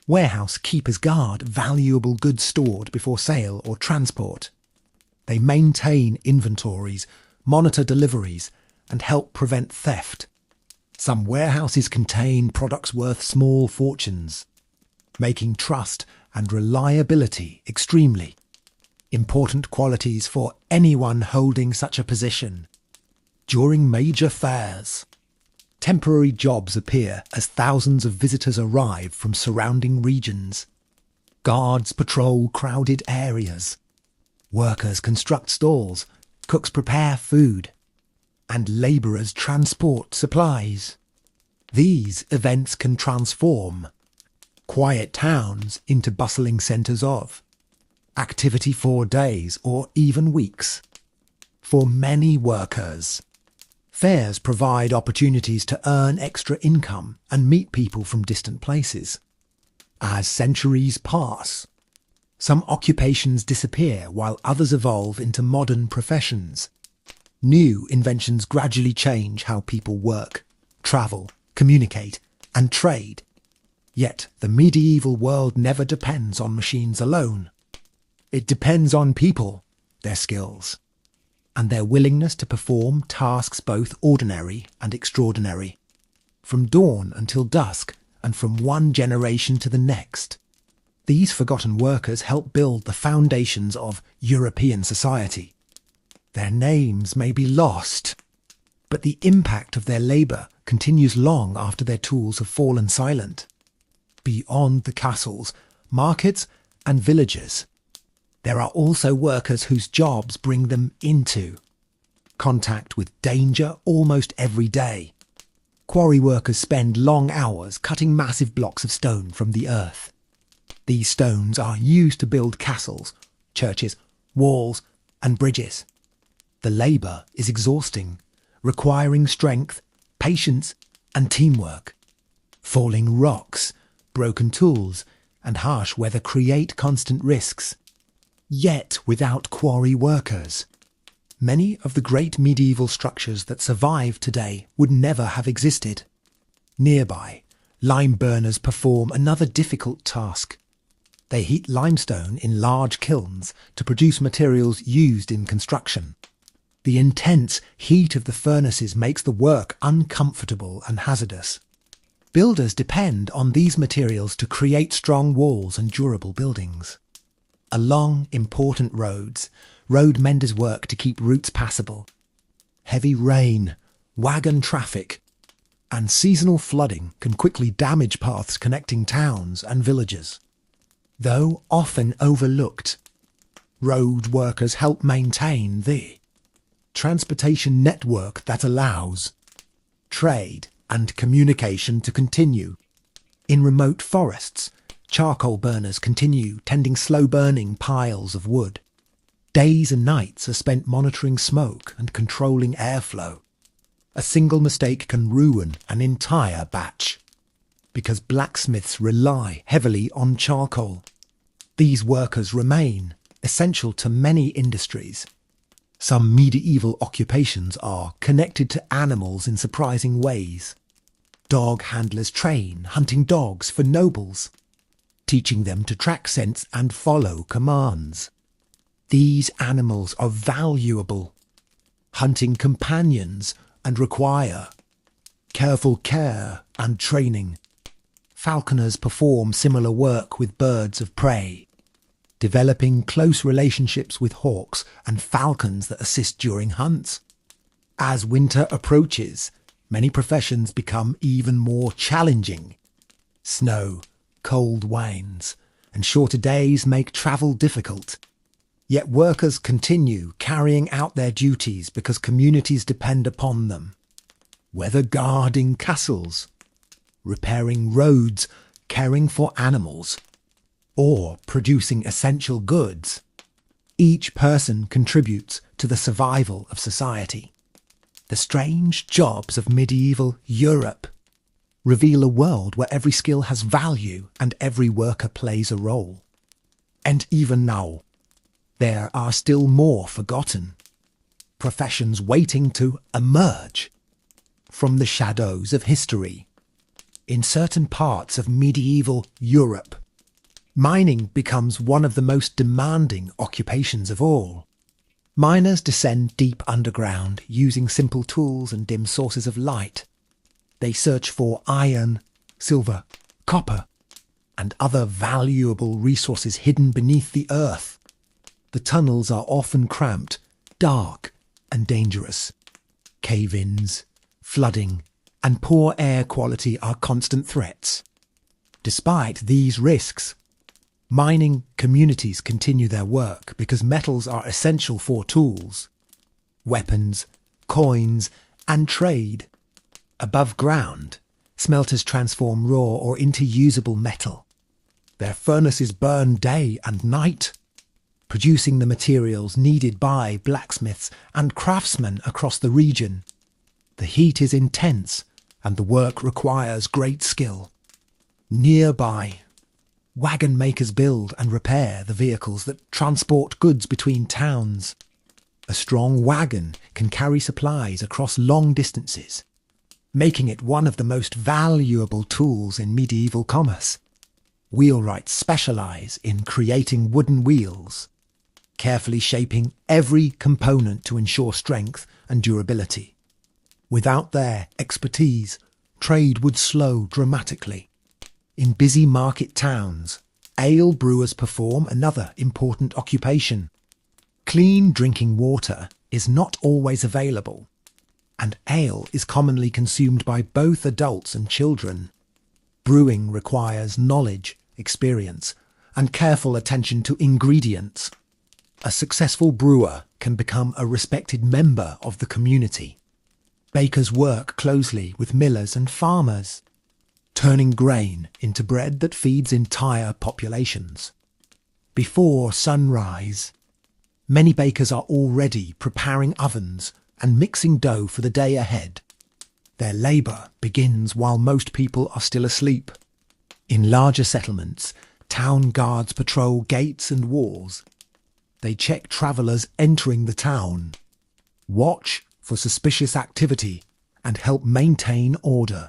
Warehouse keepers guard valuable goods stored before sale or transport. They maintain inventories, monitor deliveries, and help prevent theft. Some warehouses contain products worth small fortunes, making trust and reliability extremely important qualities for anyone holding such a position. During major fairs, temporary jobs appear as thousands of visitors arrive from surrounding regions. Guards patrol crowded areas. Workers construct stalls, cooks prepare food, and labourers transport supplies. These events can transform quiet towns into bustling centres of activity for days or even weeks. For many workers, fairs provide opportunities to earn extra income and meet people from distant places. As centuries pass, some occupations disappear while others evolve into modern professions. New inventions gradually change how people work, travel, communicate, and trade. Yet the medieval world never depends on machines alone. It depends on people, their skills, and their willingness to perform tasks both ordinary and extraordinary, from dawn until dusk and from one generation to the next. These forgotten workers help build the foundations of European society. Their names may be lost, but the impact of their labour continues long after their tools have fallen silent. Beyond the castles, markets and villages, there are also workers whose jobs bring them into contact with danger almost every day. Quarry workers spend long hours cutting massive blocks of stone from the earth. These stones are used to build castles, churches, walls, and bridges. The labour is exhausting, requiring strength, patience, and teamwork. Falling rocks, broken tools, and harsh weather create constant risks. Yet, without quarry workers, many of the great medieval structures that survive today would never have existed. Nearby, lime burners perform another difficult task. They heat limestone in large kilns to produce materials used in construction. The intense heat of the furnaces makes the work uncomfortable and hazardous. Builders depend on these materials to create strong walls and durable buildings. Along important roads, road menders work to keep routes passable. Heavy rain, wagon traffic, and seasonal flooding can quickly damage paths connecting towns and villages. Though often overlooked, road workers help maintain the transportation network that allows trade and communication to continue. In remote forests, charcoal burners continue tending slow-burning piles of wood. Days and nights are spent monitoring smoke and controlling airflow. A single mistake can ruin an entire batch, because blacksmiths rely heavily on charcoal. These workers remain essential to many industries. Some medieval occupations are connected to animals in surprising ways. Dog handlers train hunting dogs for nobles, teaching them to track scents and follow commands. These animals are valuable hunting companions and require careful care and training. Falconers perform similar work with birds of prey. developing close relationships with hawks and falcons that assist during hunts. As winter approaches, many professions become even more challenging. Snow, cold winds, and shorter days make travel difficult. Yet workers continue carrying out their duties because communities depend upon them. Whether guarding castles, repairing roads, caring for animals, or producing essential goods, each person contributes to the survival of society. The strange jobs of medieval Europe reveal a world where every skill has value and every worker plays a role. And even now, there are still more forgotten professions waiting to emerge from the shadows of history. In certain parts of medieval Europe, mining becomes one of the most demanding occupations of all. Miners descend deep underground using simple tools and dim sources of light. They search for iron, silver, copper, and other valuable resources hidden beneath the earth. The tunnels are often cramped, dark, and dangerous. Cave-ins, flooding, and poor air quality are constant threats. Despite these risks, mining communities continue their work because metals are essential for tools, weapons, coins, and trade. Above ground, smelters transform raw or into usable metal. Their furnaces burn day and night, producing the materials needed by blacksmiths and craftsmen across the region. The heat is intense and the work requires great skill. Nearby, wagon makers build and repair the vehicles that transport goods between towns. A strong wagon can carry supplies across long distances, making it one of the most valuable tools in medieval commerce. Wheelwrights specialise in creating wooden wheels, carefully shaping every component to ensure strength and durability. Without their expertise, trade would slow dramatically. In busy market towns, ale brewers perform another important occupation. Clean drinking water is not always available, and ale is commonly consumed by both adults and children. Brewing requires knowledge, experience, and careful attention to ingredients. A successful brewer can become a respected member of the community. Bakers work closely with millers and farmers, turning grain into bread that feeds entire populations. Before sunrise, many bakers are already preparing ovens and mixing dough for the day ahead. Their labour begins while most people are still asleep. In larger settlements, town guards patrol gates and walls. They check travellers entering the town, watch for suspicious activity, and help maintain order.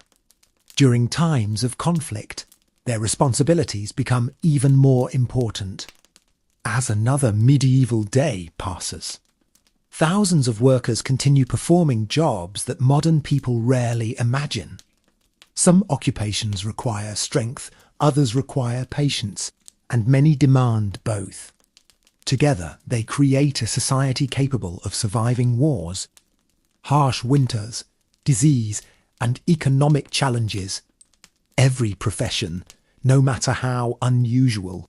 During times of conflict, their responsibilities become even more important. As another medieval day passes, thousands of workers continue performing jobs that modern people rarely imagine. Some occupations require strength, others require patience, and many demand both. Together, they create a society capable of surviving wars, harsh winters, disease, and economic challenges. Every profession, no matter how unusual,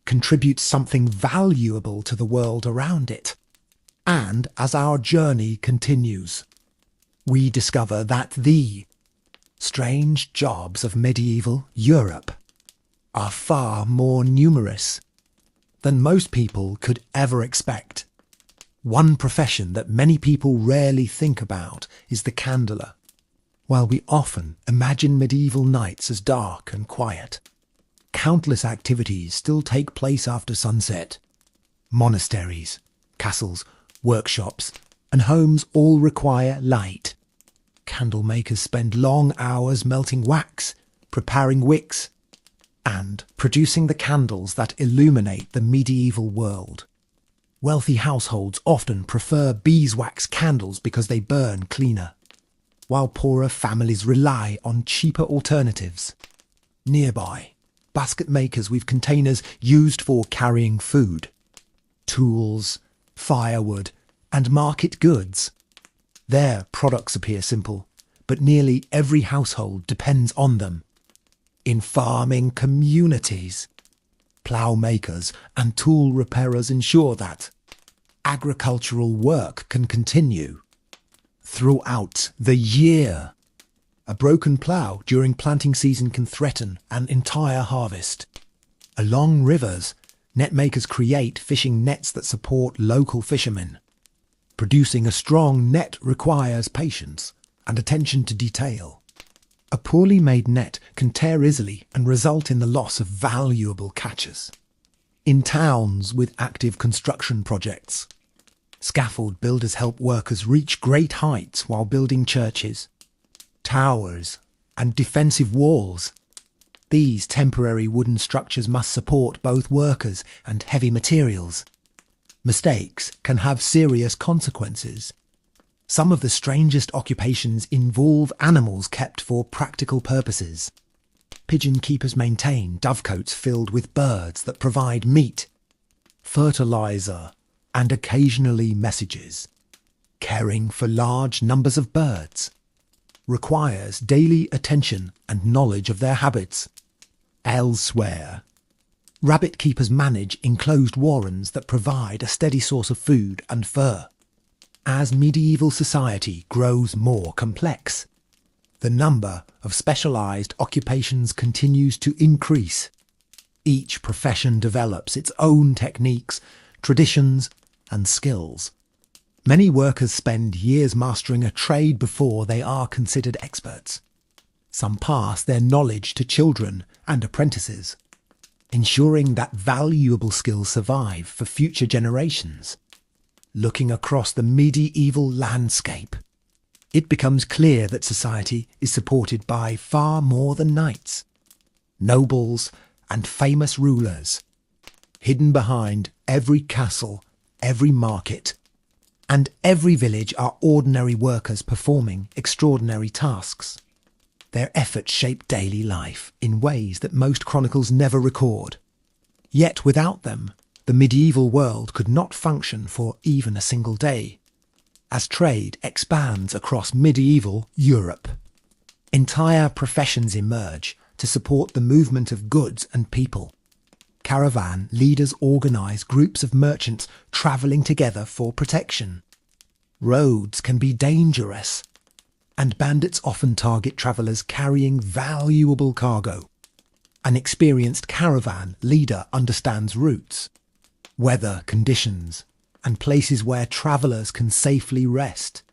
contributes something valuable to the world around it. And as our journey continues, we discover that the strange jobs of medieval Europe are far more numerous than most people could ever expect. One profession that many people rarely think about is the candler. While we often imagine medieval nights as dark and quiet, countless activities still take place after sunset. Monasteries, castles, workshops, and homes all require light. Candle makers spend long hours melting wax, preparing wicks, and producing the candles that illuminate the medieval world. Wealthy households often prefer beeswax candles because they burn cleaner, while poorer families rely on cheaper alternatives. Nearby, basket makers with containers used for carrying food, tools, firewood, and market goods. Their products appear simple, but nearly every household depends on them. In farming communities, plough makers and tool repairers ensure that agricultural work can continue throughout the year. A broken plough during planting season can threaten an entire harvest. Along rivers, net makers create fishing nets that support local fishermen. Producing a strong net requires patience and attention to detail. A poorly made net can tear easily and result in the loss of valuable catches. In towns with active construction projects, scaffold builders help workers reach great heights while building churches, towers, and defensive walls. These temporary wooden structures must support both workers and heavy materials. Mistakes can have serious consequences. Some of the strangest occupations involve animals kept for practical purposes. Pigeon keepers maintain dovecotes filled with birds that provide meat, fertilizer, and occasionally messages. Caring for large numbers of birds requires daily attention and knowledge of their habits. Elsewhere, rabbit keepers manage enclosed warrens that provide a steady source of food and fur. As medieval society grows more complex, the number of specialised occupations continues to increase. Each profession develops its own techniques, traditions, and skills. Many workers spend years mastering a trade before they are considered experts. Some pass their knowledge to children and apprentices, ensuring that valuable skills survive for future generations. Looking across the medieval landscape, it becomes clear that society is supported by far more than knights, nobles, and famous rulers. Hidden behind every castle, every market, and every village are ordinary workers performing extraordinary tasks. Their efforts shape daily life in ways that most chronicles never record. Yet without them, the medieval world could not function for even a single day. As trade expands across medieval Europe, entire professions emerge to support the movement of goods and people. Caravan leaders organise groups of merchants travelling together for protection. Roads can be dangerous, and bandits often target travellers carrying valuable cargo. An experienced caravan leader understands routes, weather conditions, and places where travellers can safely rest.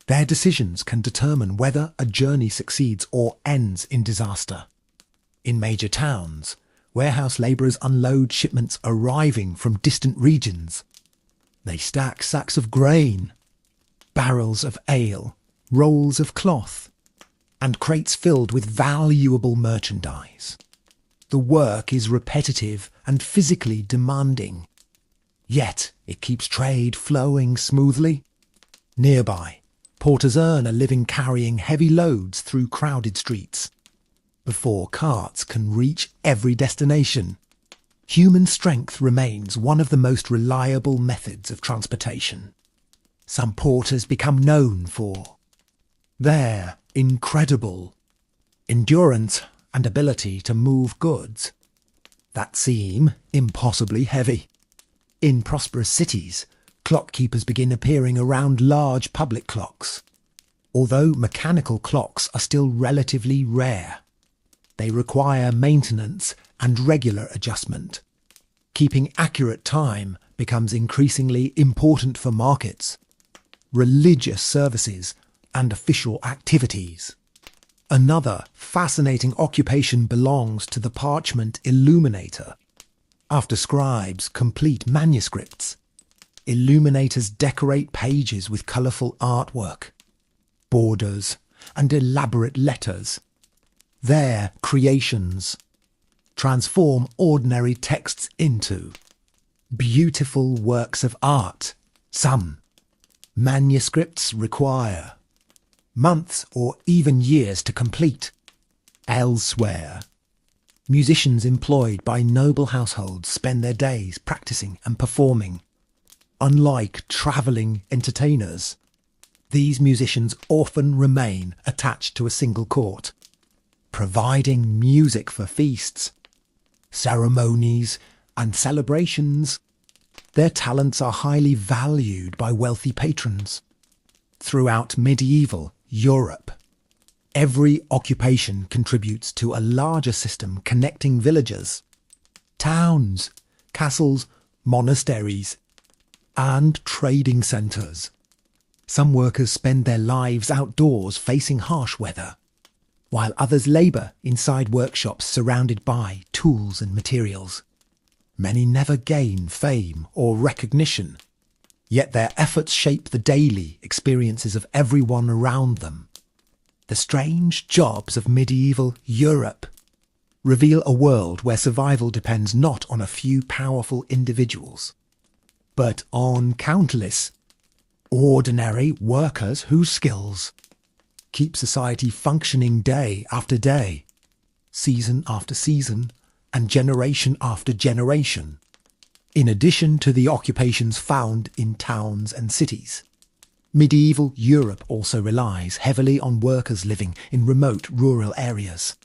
Their decisions can determine whether a journey succeeds or ends in disaster. In major towns, warehouse labourers unload shipments arriving from distant regions. They stack sacks of grain, barrels of ale, rolls of cloth, and crates filled with valuable merchandise. The work is repetitive and physically demanding, yet it keeps trade flowing smoothly. Nearby, porters earn a living carrying heavy loads through crowded streets. Before carts can reach every destination, human strength remains one of the most reliable methods of transportation. Some porters become known for their incredible endurance and ability to move goods that seem impossibly heavy. In prosperous cities, clock keepers begin appearing around large public clocks. Although mechanical clocks are still relatively rare, they require maintenance and regular adjustment. Keeping accurate time becomes increasingly important for markets, religious services, and official activities. Another fascinating occupation belongs to the parchment illuminator. After scribes complete manuscripts, illuminators decorate pages with colourful artwork, borders, and elaborate letters. Their creations transform ordinary texts into beautiful works of art. Some manuscripts require months or even years to complete. Elsewhere, Musicians employed by noble households spend their days practicing and performing. Unlike travelling entertainers, these musicians often remain attached to a single court, providing music for feasts, ceremonies, and celebrations. Their talents are highly valued by wealthy patrons. Throughout medieval Europe, every occupation contributes to a larger system connecting villages, towns, castles, monasteries, and trading centres. Some workers spend their lives outdoors facing harsh weather, while others labour inside workshops surrounded by tools and materials. Many never gain fame or recognition, yet their efforts shape the daily experiences of everyone around them. The strange jobs of medieval Europe reveal a world where survival depends not on a few powerful individuals, but on countless ordinary workers whose skills keep society functioning day after day, season after season, and generation after generation, in addition to the occupations found in towns and cities. Medieval Europe also relies heavily on workers living in remote rural areas.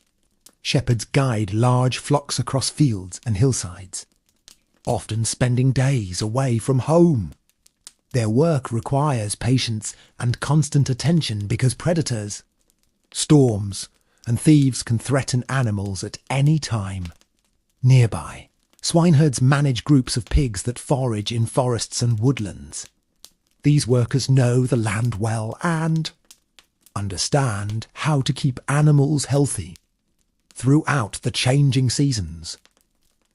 Shepherds guide large flocks across fields and hillsides, often spending days away from home. Their work requires patience and constant attention because predators, storms, and thieves can threaten animals at any time. Nearby, swineherds manage groups of pigs that forage in forests and woodlands. These workers know the land well and understand how to keep animals healthy throughout the changing seasons.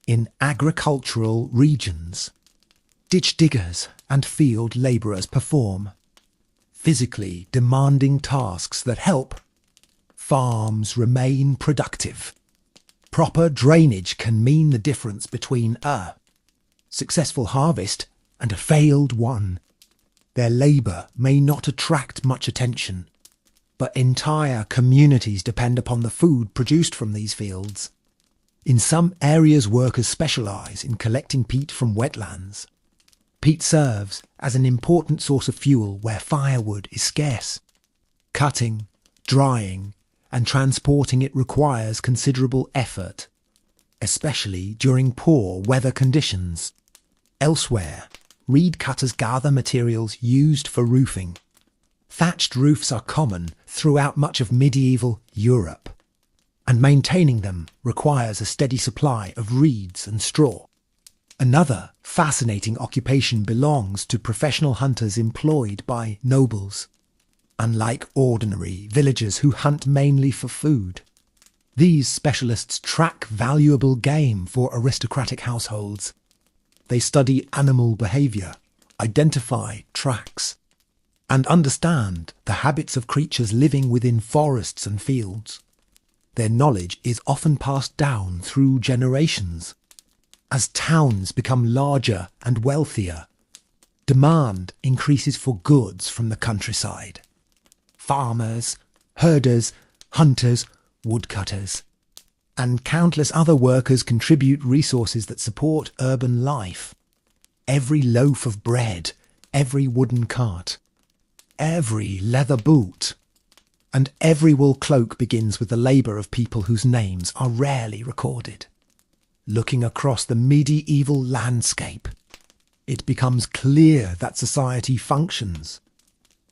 In agricultural regions, ditch diggers and field labourers perform physically demanding tasks that help farms remain productive. Proper drainage can mean the difference between a successful harvest and a failed one. Their labour may not attract much attention, but entire communities depend upon the food produced from these fields. In some areas, workers specialise in collecting peat from wetlands. Peat serves as an important source of fuel where firewood is scarce. Cutting, drying, and transporting it requires considerable effort, especially during poor weather conditions. Elsewhere, reed cutters gather materials used for roofing. Thatched roofs are common throughout much of medieval Europe, and maintaining them requires a steady supply of reeds and straw. Another fascinating occupation belongs to professional hunters employed by nobles. Unlike ordinary villagers who hunt mainly for food, these specialists track valuable game for aristocratic households. They study animal behaviour, identify tracks, and understand the habits of creatures living within forests and fields. Their knowledge is often passed down through generations. As towns become larger and wealthier, demand increases for goods from the countryside. Farmers, herders, hunters, woodcutters, and countless other workers contribute resources that support urban life. Every loaf of bread, every wooden cart, every leather boot, and every wool cloak begins with the labour of people whose names are rarely recorded. Looking across the medieval landscape, it becomes clear that society functions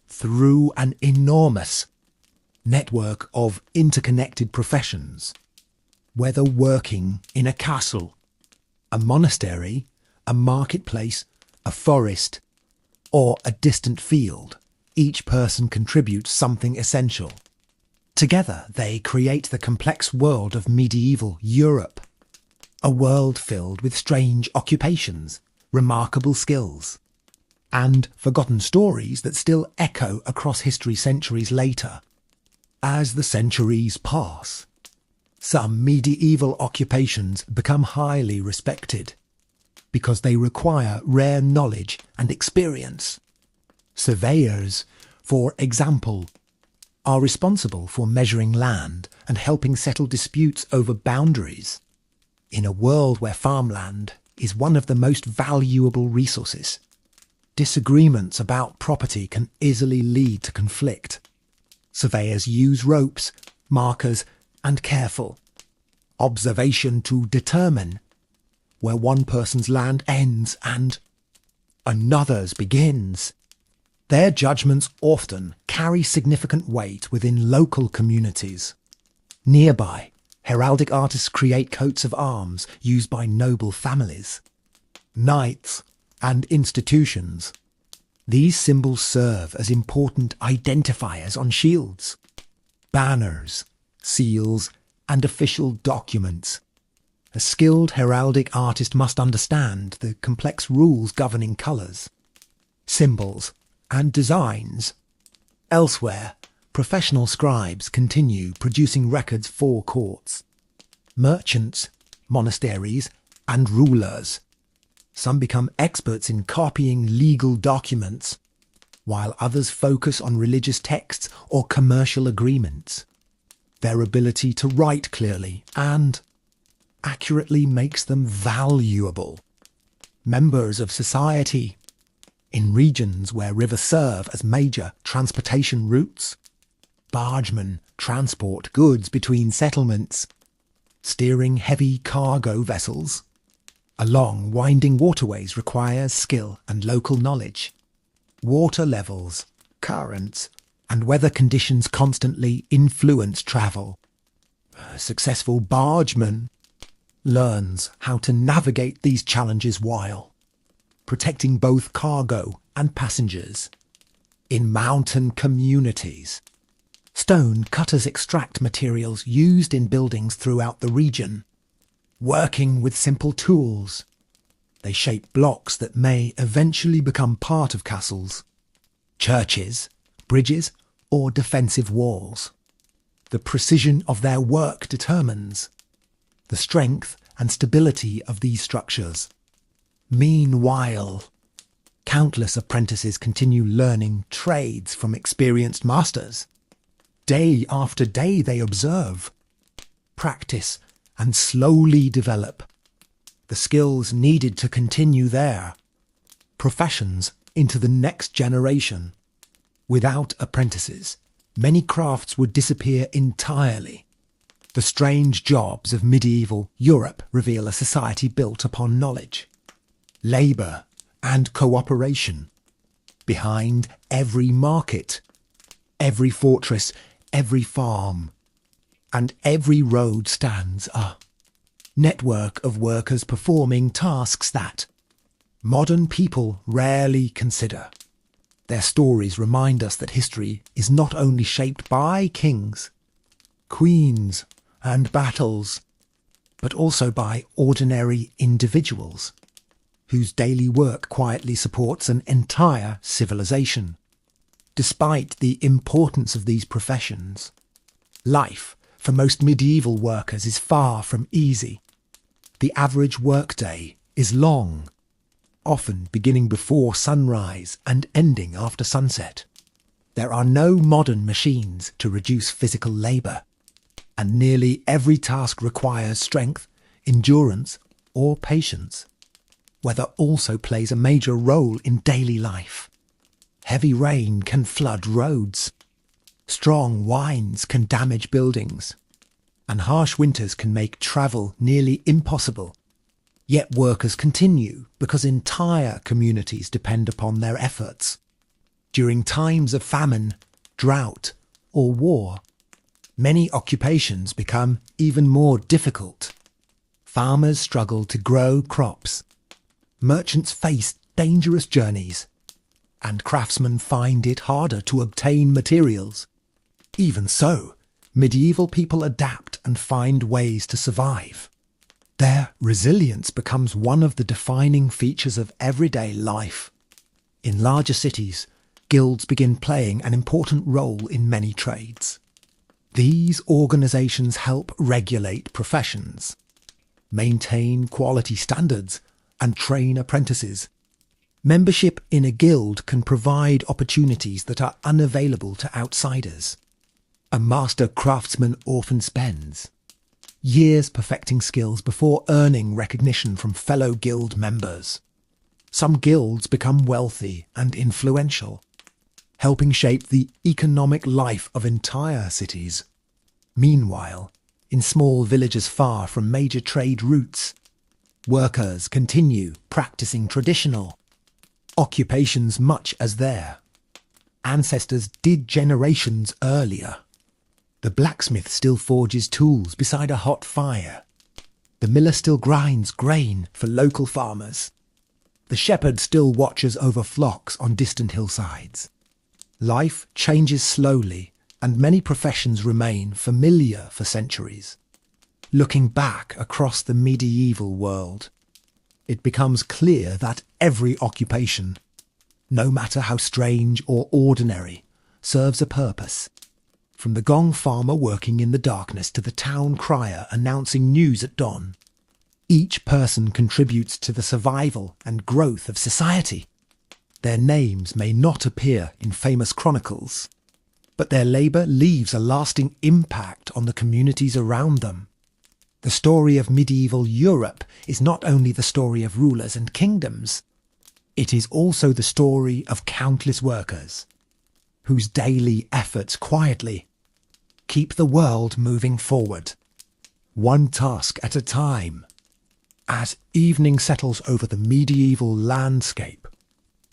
through an enormous network of interconnected professions. Whether working in a castle, a monastery, a marketplace, a forest, or a distant field, each person contributes something essential. Together they create the complex world of medieval Europe, a world filled with strange occupations, remarkable skills, and forgotten stories that still echo across history centuries later. As the centuries pass, some medieval occupations become highly respected because they require rare knowledge and experience. Surveyors, for example, are responsible for measuring land and helping settle disputes over boundaries. In a world where farmland is one of the most valuable resources, disagreements about property can easily lead to conflict. Surveyors use ropes, markers, and careful observation to determine where one person's land ends and another's begins. Their judgments often carry significant weight within local communities. Nearby, heraldic artists create coats of arms used by noble families, knights, and institutions. These symbols serve as important identifiers on shields, banners, seals, and official documents. A skilled heraldic artist must understand the complex rules governing colours, symbols, and designs. Elsewhere, professional scribes continue producing records for courts, merchants, monasteries, and rulers. Some become experts in copying legal documents, while others focus on religious texts or commercial agreements. Their ability to write clearly and accurately makes them valuable members of society. In regions where rivers serve as major transportation routes, bargemen transport goods between settlements, steering heavy cargo vessels along winding waterways requires skill and local knowledge. Water levels, currents, and weather conditions constantly influence travel. A successful bargeman learns how to navigate these challenges while protecting both cargo and passengers. In mountain communities, stone cutters extract materials used in buildings throughout the region. Working with simple tools, they shape blocks that may eventually become part of castles, churches, bridges, or defensive walls. The precision of their work determines the strength and stability of these structures. Meanwhile, countless apprentices continue learning trades from experienced masters. Day after day they observe, practice, and slowly develop the skills needed to continue their professions into the next generation. Without apprentices, many crafts would disappear entirely. The strange jobs of medieval Europe reveal a society built upon knowledge, labour, and cooperation. Behind every market, every fortress, every farm, and every road stands a network of workers performing tasks that modern people rarely consider. Their stories remind us that history is not only shaped by kings, queens, and battles, but also by ordinary individuals whose daily work quietly supports an entire civilization. Despite the importance of these professions, life for most medieval workers is far from easy. The average workday is long, often beginning before sunrise and ending after sunset. There are no modern machines to reduce physical labour, and nearly every task requires strength, endurance, or patience. Weather also plays a major role in daily life. Heavy rain can flood roads, strong winds can damage buildings, and harsh winters can make travel nearly impossible. Yet workers continue because entire communities depend upon their efforts. During times of famine, drought, or war, many occupations become even more difficult. Farmers struggle to grow crops, merchants face dangerous journeys, and craftsmen find it harder to obtain materials. Even so, medieval people adapt and find ways to survive. Their resilience becomes one of the defining features of everyday life. In larger cities, guilds begin playing an important role in many trades. These organisations help regulate professions, maintain quality standards, and train apprentices. Membership in a guild can provide opportunities that are unavailable to outsiders. A master craftsman often spends years perfecting skills before earning recognition from fellow guild members. Some guilds become wealthy and influential, helping shape the economic life of entire cities. Meanwhile, in small villages far from major trade routes, workers continue practicing traditional occupations much as their ancestors did generations earlier. The blacksmith still forges tools beside a hot fire. The miller still grinds grain for local farmers. The shepherd still watches over flocks on distant hillsides. Life changes slowly, and many professions remain familiar for centuries. Looking back across the medieval world, it becomes clear that every occupation, no matter how strange or ordinary, serves a purpose. From the gong farmer working in the darkness to the town crier announcing news at dawn, each person contributes to the survival and growth of society. Their names may not appear in famous chronicles, but their labour leaves a lasting impact on the communities around them. The story of medieval Europe is not only the story of rulers and kingdoms, it is also the story of countless workers, whose daily efforts quietly keep the world moving forward, one task at a time. As evening settles over the medieval landscape,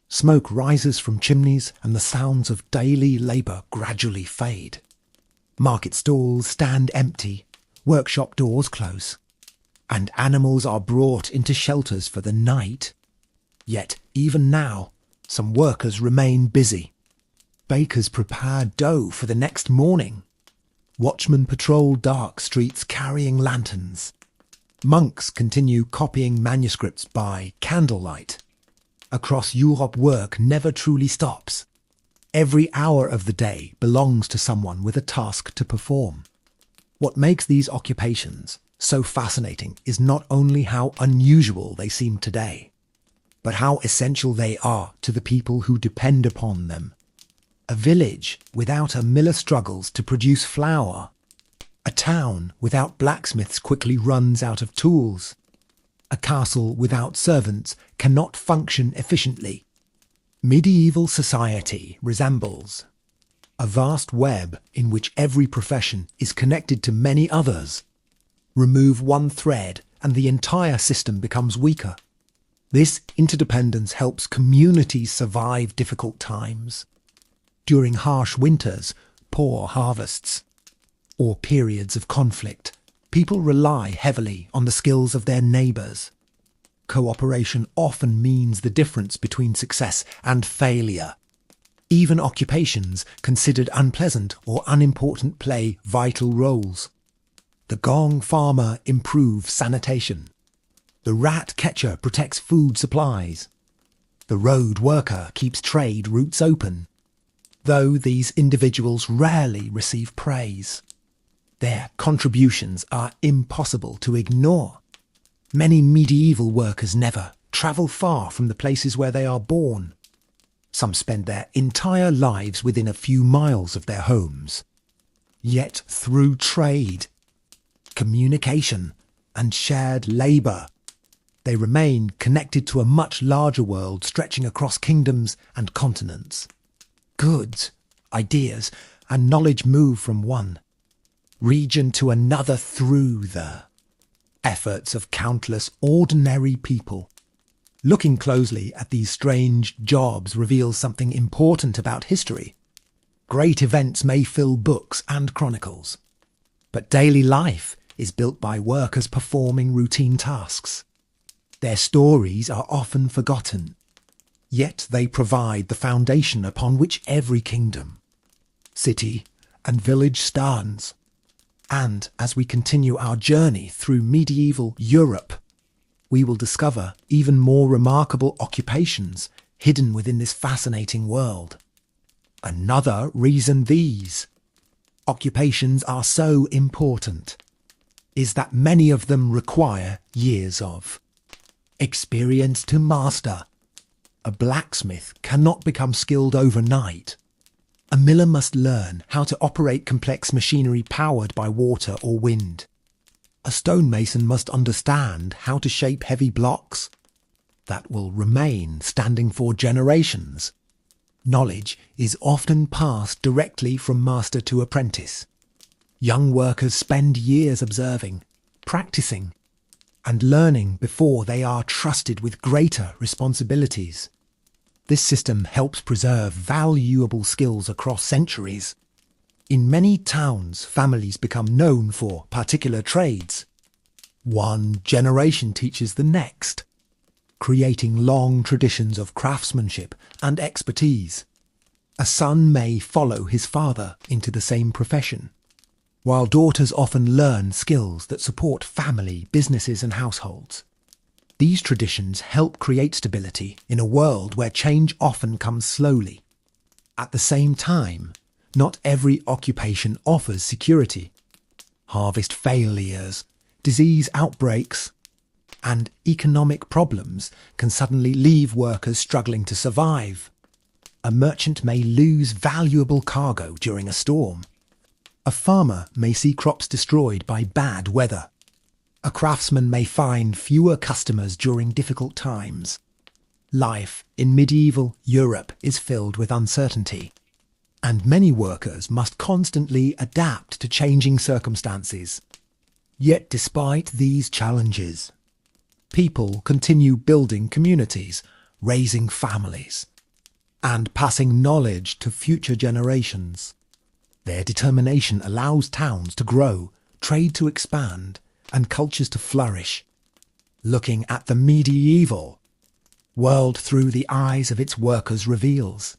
smoke rises from chimneys and the sounds of daily labour gradually fade. Market stalls stand empty, workshop doors close, and animals are brought into shelters for the night. Yet even now, some workers remain busy. Bakers prepare dough for the next morning. Watchmen patrol dark streets carrying lanterns. Monks continue copying manuscripts by candlelight. Across Europe, work never truly stops. Every hour of the day belongs to someone with a task to perform. What makes these occupations so fascinating is not only how unusual they seem today, but how essential they are to the people who depend upon them. A village without a miller struggles to produce flour. A town without blacksmiths quickly runs out of tools. A castle without servants cannot function efficiently. Medieval society resembles a vast web in which every profession is connected to many others. Remove one thread and the entire system becomes weaker. This interdependence helps communities survive difficult times. During harsh winters, poor harvests, or periods of conflict, people rely heavily on the skills of their neighbours. Cooperation often means the difference between success and failure. Even occupations considered unpleasant or unimportant play vital roles. The gong farmer improves sanitation. The rat catcher protects food supplies. The road worker keeps trade routes open. Though these individuals rarely receive praise, their contributions are impossible to ignore. Many medieval workers never travel far from the places where they are born. Some spend their entire lives within a few miles of their homes. Yet through trade, communication, and shared labour, they remain connected to a much larger world stretching across kingdoms and continents. Goods, ideas, and knowledge move from one region to another through the efforts of countless ordinary people. Looking closely at these strange jobs reveals something important about history. Great events may fill books and chronicles, but daily life is built by workers performing routine tasks. Their stories are often forgotten, yet they provide the foundation upon which every kingdom, city, and village stands. And as we continue our journey through medieval Europe, we will discover even more remarkable occupations hidden within this fascinating world. Another reason these occupations are so important is that many of them require years of experience to master. A blacksmith cannot become skilled overnight. A miller must learn how to operate complex machinery powered by water or wind. A stonemason must understand how to shape heavy blocks that will remain standing for generations. Knowledge is often passed directly from master to apprentice. Young workers spend years observing, practicing, and learning before they are trusted with greater responsibilities. This system helps preserve valuable skills across centuries. In many towns, families become known for particular trades. One generation teaches the next, creating long traditions of craftsmanship and expertise. A son may follow his father into the same profession, while daughters often learn skills that support family, businesses and households. These traditions help create stability in a world where change often comes slowly. At the same time, not every occupation offers security. Harvest failures, disease outbreaks, and economic problems can suddenly leave workers struggling to survive. A merchant may lose valuable cargo during a storm. A farmer may see crops destroyed by bad weather. A craftsman may find fewer customers during difficult times. Life in medieval Europe is filled with uncertainty, and many workers must constantly adapt to changing circumstances. Yet despite these challenges, people continue building communities, raising families, and passing knowledge to future generations. Their determination allows towns to grow, trade to expand, and cultures to flourish. Looking at the medieval world through the eyes of its workers reveals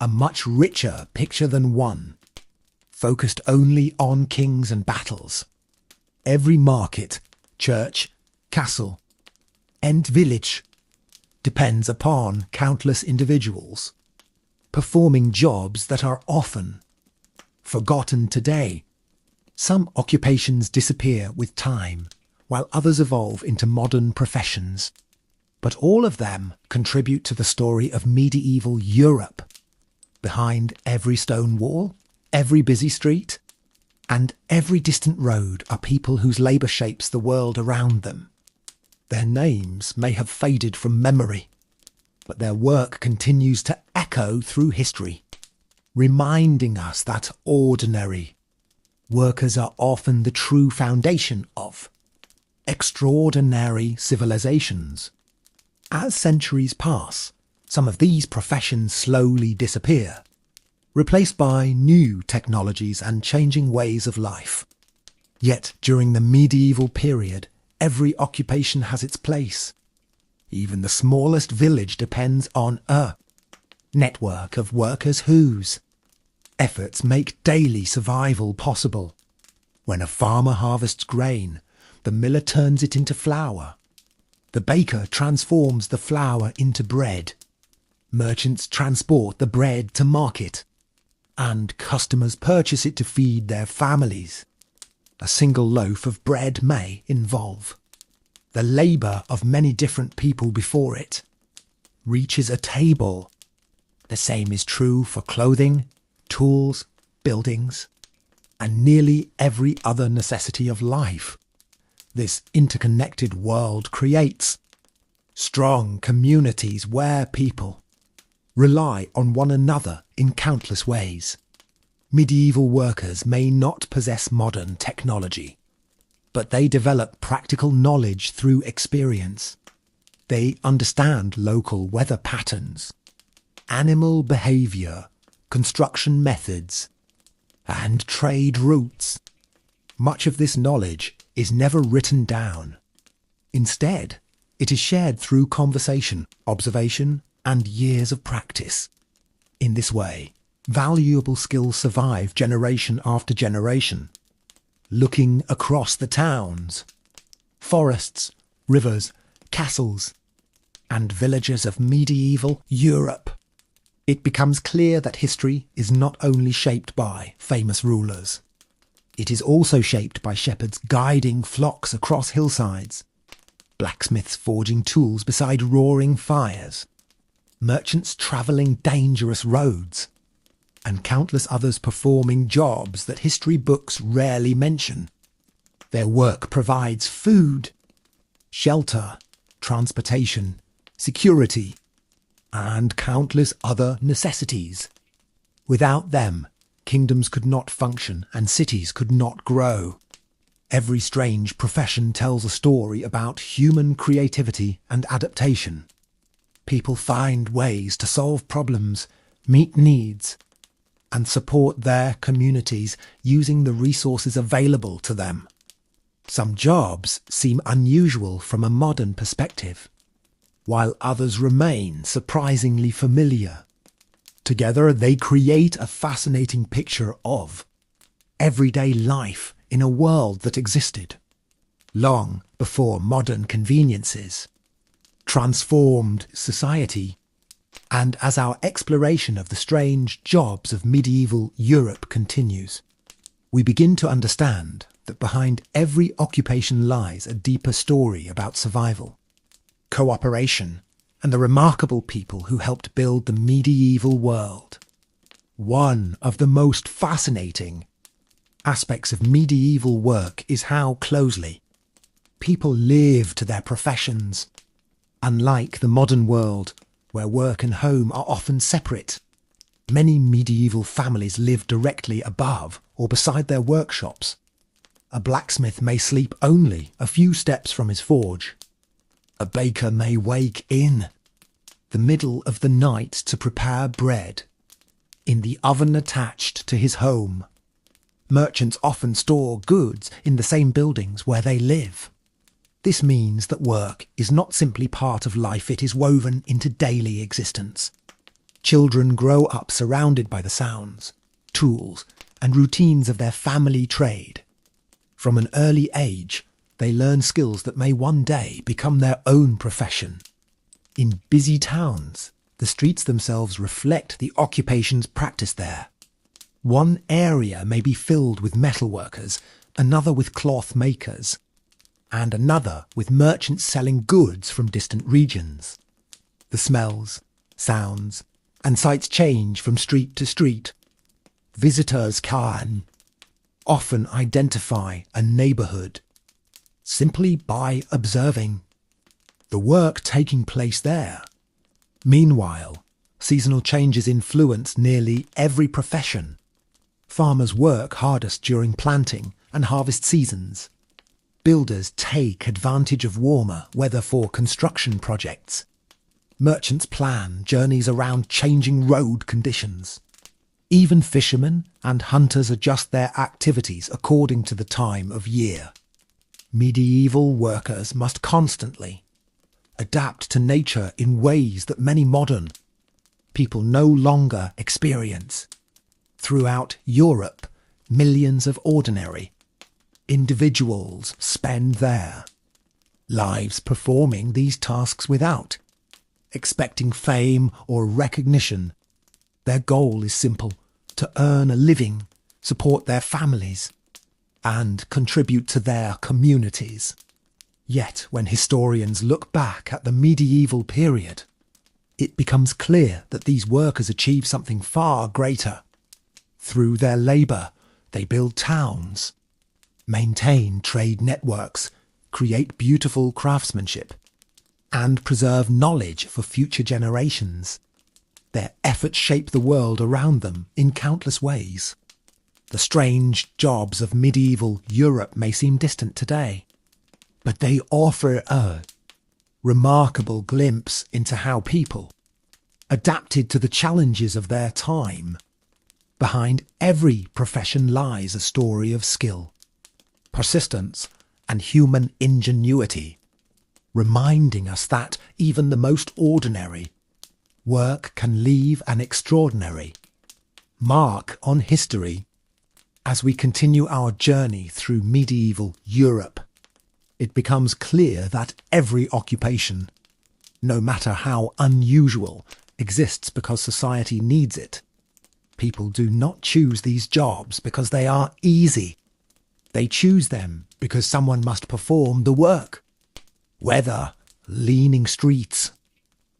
a much richer picture than one, focused only on kings and battles. Every market, church, castle, and village depends upon countless individuals, performing jobs that are often forgotten today. Some occupations disappear with time, while others evolve into modern professions. But all of them contribute to the story of medieval Europe. Behind every stone wall, every busy street, and every distant road are people whose labour shapes the world around them. Their names may have faded from memory, but their work continues to echo through history, reminding us that ordinary workers are often the true foundation of extraordinary civilizations. As centuries pass, some of these professions slowly disappear, replaced by new technologies and changing ways of life. Yet during the medieval period, every occupation has its place. Even the smallest village depends on a network of workers whose efforts make daily survival possible. When a farmer harvests grain, the miller turns it into flour. The baker transforms the flour into bread. Merchants transport the bread to market, and customers purchase it to feed their families. A single loaf of bread may involve the labour of many different people before it reaches a table. The same is true for clothing, tools, buildings, and nearly every other necessity of life. This interconnected world creates strong communities where people rely on one another in countless ways. Medieval workers may not possess modern technology, but they develop practical knowledge through experience. They understand local weather patterns, animal behaviour, construction methods, and trade routes. Much of this knowledge is never written down. Instead, it is shared through conversation, observation, and years of practice. In this way, valuable skills survive generation after generation. Looking across the towns, forests, rivers, castles, and villages of medieval Europe, it becomes clear that history is not only shaped by famous rulers. It is also shaped by shepherds guiding flocks across hillsides, blacksmiths forging tools beside roaring fires, merchants travelling dangerous roads, and countless others performing jobs that history books rarely mention. Their work provides food, shelter, transportation, security, and countless other necessities. Without them, kingdoms could not function and cities could not grow. Every strange profession tells a story about human creativity and adaptation. People find ways to solve problems, meet needs, and support their communities using the resources available to them. Some jobs seem unusual from a modern perspective, while others remain surprisingly familiar. Together, they create a fascinating picture of everyday life in a world that existed long before modern conveniences transformed society. And as our exploration of the strange jobs of medieval Europe continues, we begin to understand that behind every occupation lies a deeper story about survival, cooperation, and the remarkable people who helped build the medieval world. One of the most fascinating aspects of medieval work is how closely people live to their professions. Unlike the modern world, where work and home are often separate, many medieval families live directly above or beside their workshops. A blacksmith may sleep only a few steps from his forge. A baker may wake in the middle of the night to prepare bread in the oven attached to his home. Merchants often store goods in the same buildings where they live. This means that work is not simply part of life, it is woven into daily existence. Children grow up surrounded by the sounds, tools, and routines of their family trade. From an early age, they learn skills that may one day become their own profession. In busy towns, the streets themselves reflect the occupations practiced there. One area may be filled with metalworkers, another with cloth makers, and another with merchants selling goods from distant regions. The smells, sounds, and sights change from street to street. Visitors can often identify a neighbourhood simply by observing the work taking place there. Meanwhile, seasonal changes influence nearly every profession. Farmers work hardest during planting and harvest seasons. Builders take advantage of warmer weather for construction projects. Merchants plan journeys around changing road conditions. Even fishermen and hunters adjust their activities according to the time of year. Medieval workers must constantly adapt to nature in ways that many modern people no longer experience. Throughout Europe, millions of ordinary individuals spend their lives performing these tasks without expecting fame or recognition. Their goal is simple: to earn a living, support their families, and contribute to their communities. Yet, when historians look back at the medieval period, it becomes clear that these workers achieve something far greater. Through their labour, they build towns, maintain trade networks, create beautiful craftsmanship, and preserve knowledge for future generations. Their efforts shape the world around them in countless ways. The strange jobs of medieval Europe may seem distant today, but they offer a remarkable glimpse into how people adapted to the challenges of their time. Behind every profession lies a story of skill, persistence, and human ingenuity, reminding us that even the most ordinary work can leave an extraordinary mark on history. As we continue our journey through medieval Europe, it becomes clear that every occupation, no matter how unusual, exists because society needs it. People do not choose these jobs because they are easy. They choose them because someone must perform the work. Whether leaning streets,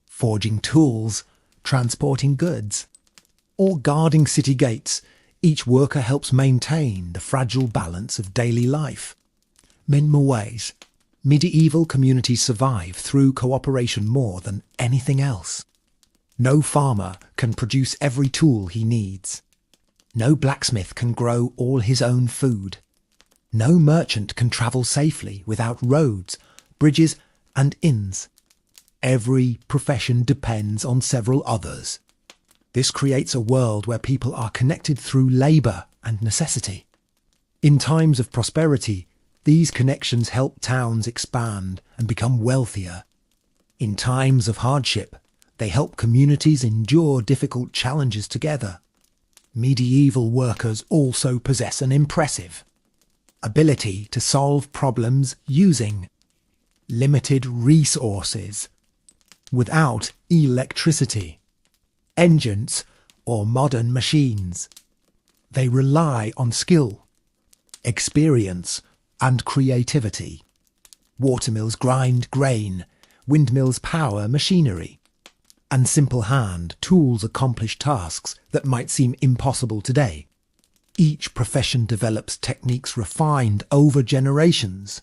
forging tools, transporting goods, or guarding city gates, each worker helps maintain the fragile balance of daily life. In more ways, medieval communities survive through cooperation more than anything else. No farmer can produce every tool he needs. No blacksmith can grow all his own food. No merchant can travel safely without roads, bridges, and inns. Every profession depends on several others. This creates a world where people are connected through labour and necessity. In times of prosperity, these connections help towns expand and become wealthier. In times of hardship, they help communities endure difficult challenges together. Medieval workers also possess an impressive ability to solve problems using limited resources. Without electricity, engines, or modern machines, they rely on skill, experience, and creativity. Watermills grind grain, windmills power machinery, and simple hand tools accomplish tasks that might seem impossible today. Each profession develops techniques refined over generations.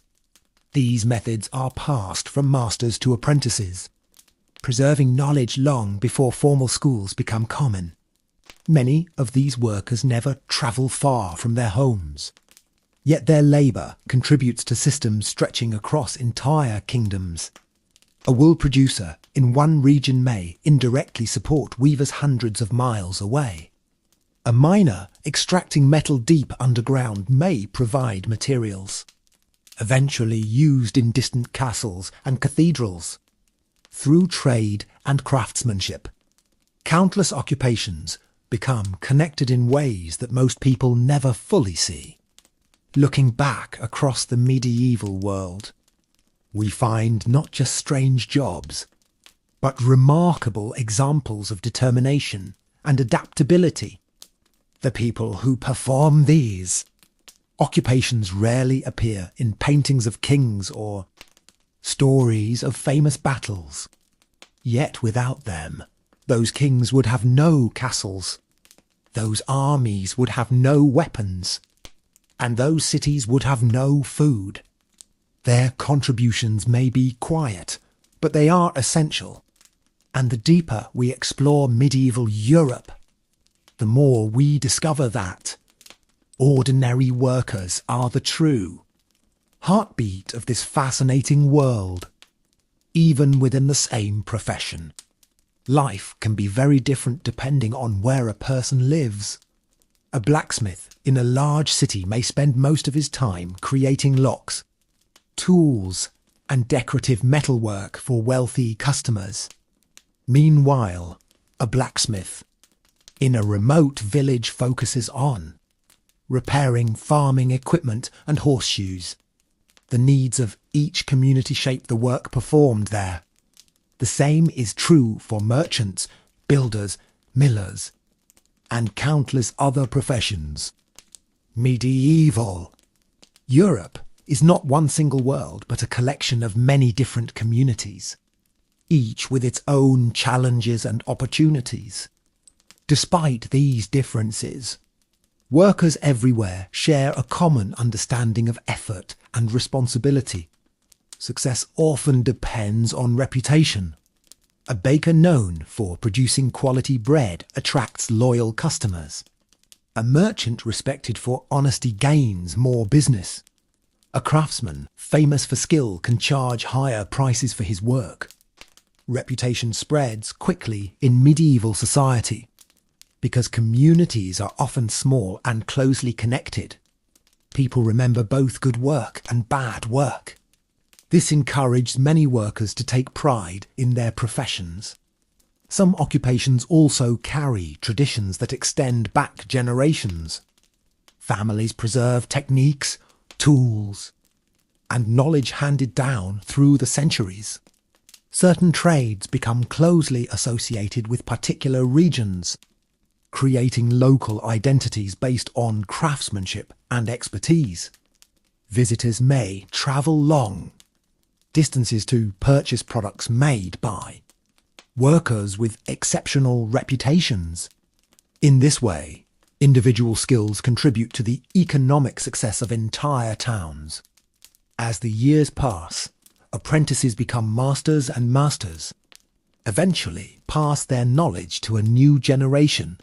These methods are passed from masters to apprentices, preserving knowledge long before formal schools become common. Many of these workers never travel far from their homes, yet their labour contributes to systems stretching across entire kingdoms. A wool producer in one region may indirectly support weavers hundreds of miles away. A miner extracting metal deep underground may provide materials, eventually used in distant castles and cathedrals. Through trade and craftsmanship, countless occupations become connected in ways that most people never fully see. Looking back across the medieval world, we find not just strange jobs, but remarkable examples of determination and adaptability. The people who perform these occupations rarely appear in paintings of kings or stories of famous battles. Yet without them, those kings would have no castles, those armies would have no weapons, and those cities would have no food. Their contributions may be quiet, but they are essential. And the deeper we explore medieval Europe, the more we discover that ordinary workers are the true heartbeat of this fascinating world. Even within the same profession, life can be very different depending on where a person lives. A blacksmith in a large city may spend most of his time creating locks, tools, and decorative metalwork for wealthy customers. Meanwhile, a blacksmith in a remote village focuses on repairing farming equipment and horseshoes. The needs of each community shape the work performed there. The same is true for merchants, builders, millers, and countless other professions. Medieval Europe is not one single world, but a collection of many different communities, each with its own challenges and opportunities. Despite these differences, workers everywhere share a common understanding of effort and responsibility. Success often depends on reputation. A baker known for producing quality bread attracts loyal customers. A merchant respected for honesty gains more business. A craftsman famous for skill can charge higher prices for his work. Reputation spreads quickly in medieval society. Because communities are often small and closely connected, people remember both good work and bad work. This encouraged many workers to take pride in their professions. Some occupations also carry traditions that extend back generations. Families preserve techniques, tools, and knowledge handed down through the centuries. Certain trades become closely associated with particular regions, creating local identities based on craftsmanship and expertise. Visitors may travel long distances to purchase products made by workers with exceptional reputations. In this way, individual skills contribute to the economic success of entire towns. As the years pass, apprentices become masters and masters, eventually pass their knowledge to a new generation.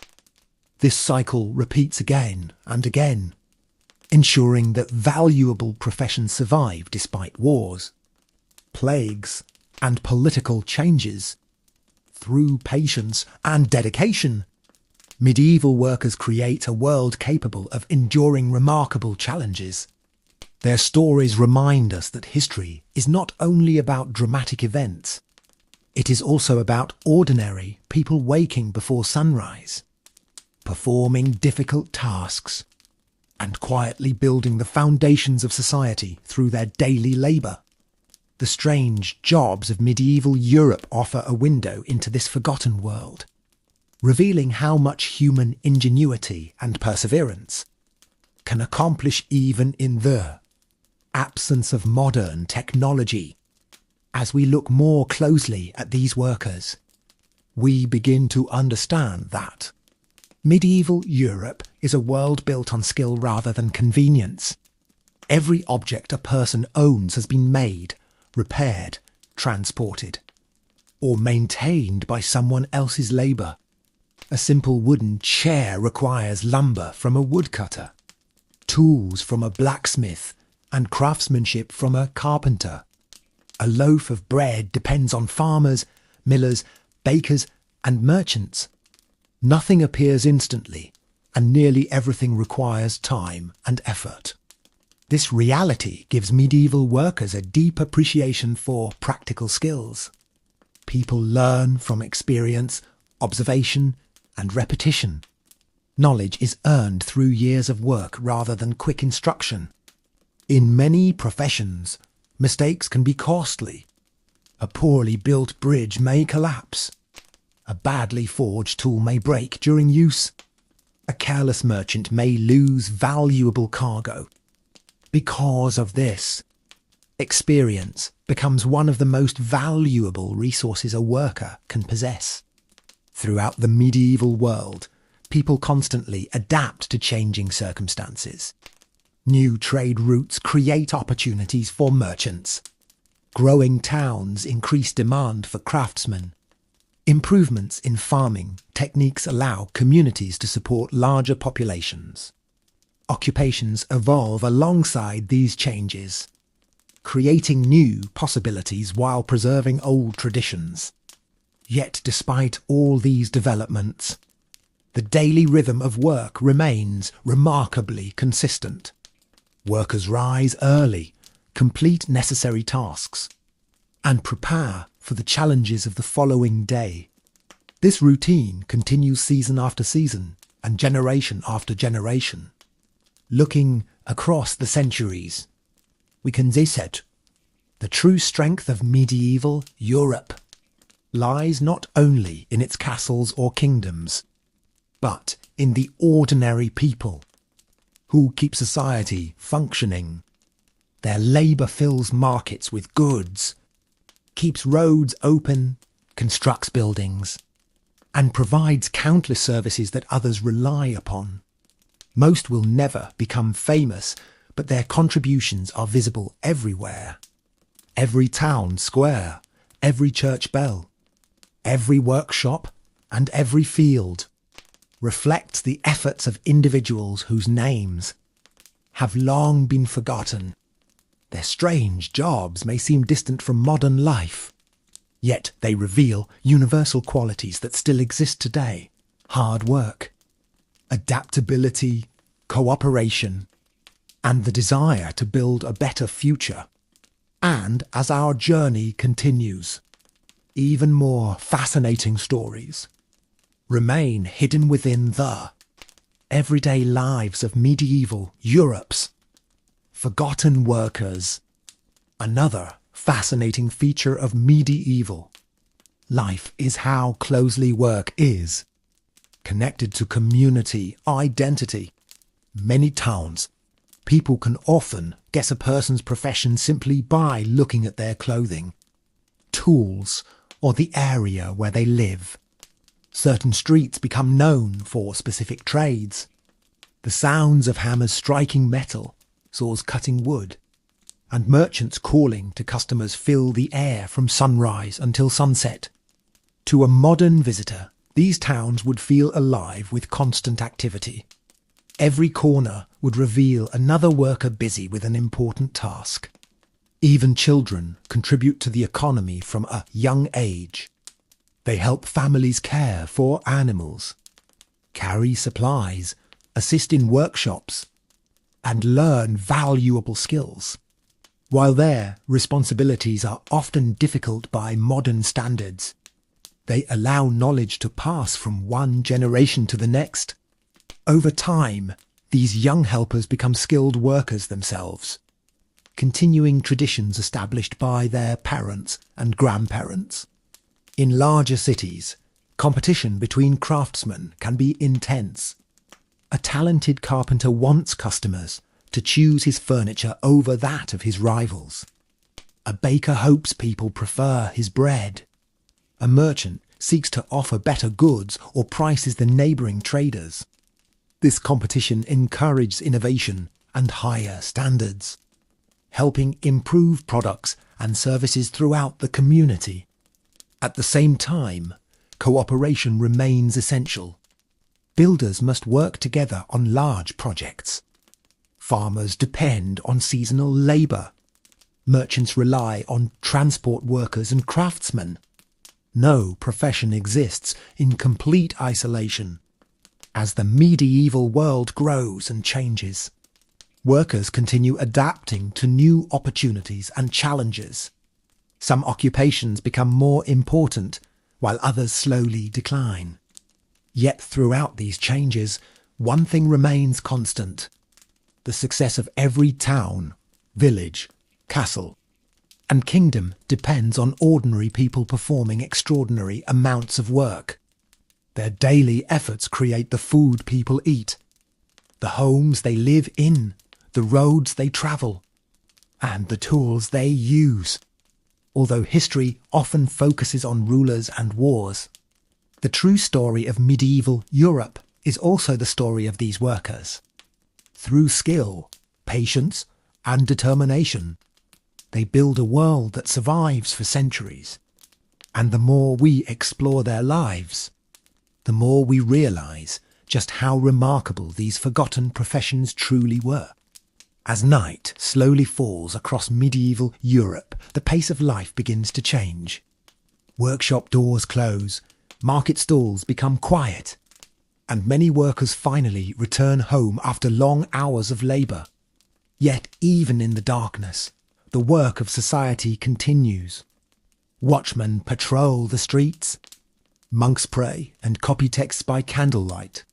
This cycle repeats again and again, ensuring that valuable professions survive despite wars, plagues, and political changes. Through patience and dedication, medieval workers create a world capable of enduring remarkable challenges. Their stories remind us that history is not only about dramatic events, it is also about ordinary people waking before sunrise, performing difficult tasks, and quietly building the foundations of society through their daily labour. The strange jobs of medieval Europe offer a window into this forgotten world, revealing how much human ingenuity and perseverance can accomplish even in the absence of modern technology. As we look more closely at these workers, we begin to understand that medieval Europe is a world built on skill rather than convenience. Every object a person owns has been made, repaired, transported, or maintained by someone else's labour. A simple wooden chair requires lumber from a woodcutter, tools from a blacksmith, and craftsmanship from a carpenter. A loaf of bread depends on farmers, millers, bakers, and merchants. Nothing appears instantly, and nearly everything requires time and effort. This reality gives medieval workers a deep appreciation for practical skills. People learn from experience, observation, and repetition. Knowledge is earned through years of work rather than quick instruction. In many professions, mistakes can be costly. A poorly built bridge may collapse. A badly forged tool may break during use. A careless merchant may lose valuable cargo. Because of this, experience becomes one of the most valuable resources a worker can possess. Throughout the medieval world, people constantly adapt to changing circumstances. New trade routes create opportunities for merchants. Growing towns increase demand for craftsmen. Improvements in farming techniques allow communities to support larger populations. Occupations evolve alongside these changes, creating new possibilities while preserving old traditions. Yet despite all these developments, the daily rhythm of work remains remarkably consistent. Workers rise early, complete necessary tasks, and prepare for the challenges of the following day. This routine continues season after season and generation after generation. Looking across the centuries, we can say that the true strength of medieval Europe lies not only in its castles or kingdoms, but in the ordinary people who keep society functioning. Their labour fills markets with goods, keeps roads open, constructs buildings, and provides countless services that others rely upon. Most will never become famous, but their contributions are visible everywhere. Every town square, every church bell, every workshop, and every field reflects the efforts of individuals whose names have long been forgotten. Their strange jobs may seem distant from modern life, yet they reveal universal qualities that still exist today: hard work, adaptability, cooperation, and the desire to build a better future. And as our journey continues, even more fascinating stories remain hidden within the everyday lives of medieval Europe's forgotten workers. Another fascinating feature of medieval life is how closely work is connected to community identity. Many towns, people can often guess a person's profession simply by looking at their clothing, tools, or the area where they live. Certain streets become known for specific trades. The sounds of hammers striking metal, saws cutting wood, and merchants calling to customers fill the air from sunrise until sunset. To a modern visitor, these towns would feel alive with constant activity. Every corner would reveal another worker busy with an important task. Even children contribute to the economy from a young age. They help families care for animals, carry supplies, assist in workshops, and learn valuable skills. While their responsibilities are often difficult by modern standards, they allow knowledge to pass from one generation to the next. Over time, these young helpers become skilled workers themselves, continuing traditions established by their parents and grandparents. In larger cities, competition between craftsmen can be intense. A talented carpenter wants customers to choose his furniture over that of his rivals. A baker hopes people prefer his bread. A merchant seeks to offer better goods or prices than neighbouring traders. This competition encourages innovation and higher standards, helping improve products and services throughout the community. At the same time, cooperation remains essential. Builders must work together on large projects. Farmers depend on seasonal labour. Merchants rely on transport workers and craftsmen. No profession exists in complete isolation. As the medieval world grows and changes, workers continue adapting to new opportunities and challenges. Some occupations become more important, while others slowly decline. Yet throughout these changes, one thing remains constant. The success of every town, village, castle, and kingdom depends on ordinary people performing extraordinary amounts of work. Their daily efforts create the food people eat, the homes they live in, the roads they travel, and the tools they use. Although history often focuses on rulers and wars, the true story of medieval Europe is also the story of these workers. Through skill, patience, and determination, they build a world that survives for centuries. And the more we explore their lives, the more we realise just how remarkable these forgotten professions truly were. As night slowly falls across medieval Europe, the pace of life begins to change. Workshop doors close, market stalls become quiet, and many workers finally return home after long hours of labour. Yet even in the darkness, the work of society continues. Watchmen patrol the streets, monks pray and copy texts by candlelight,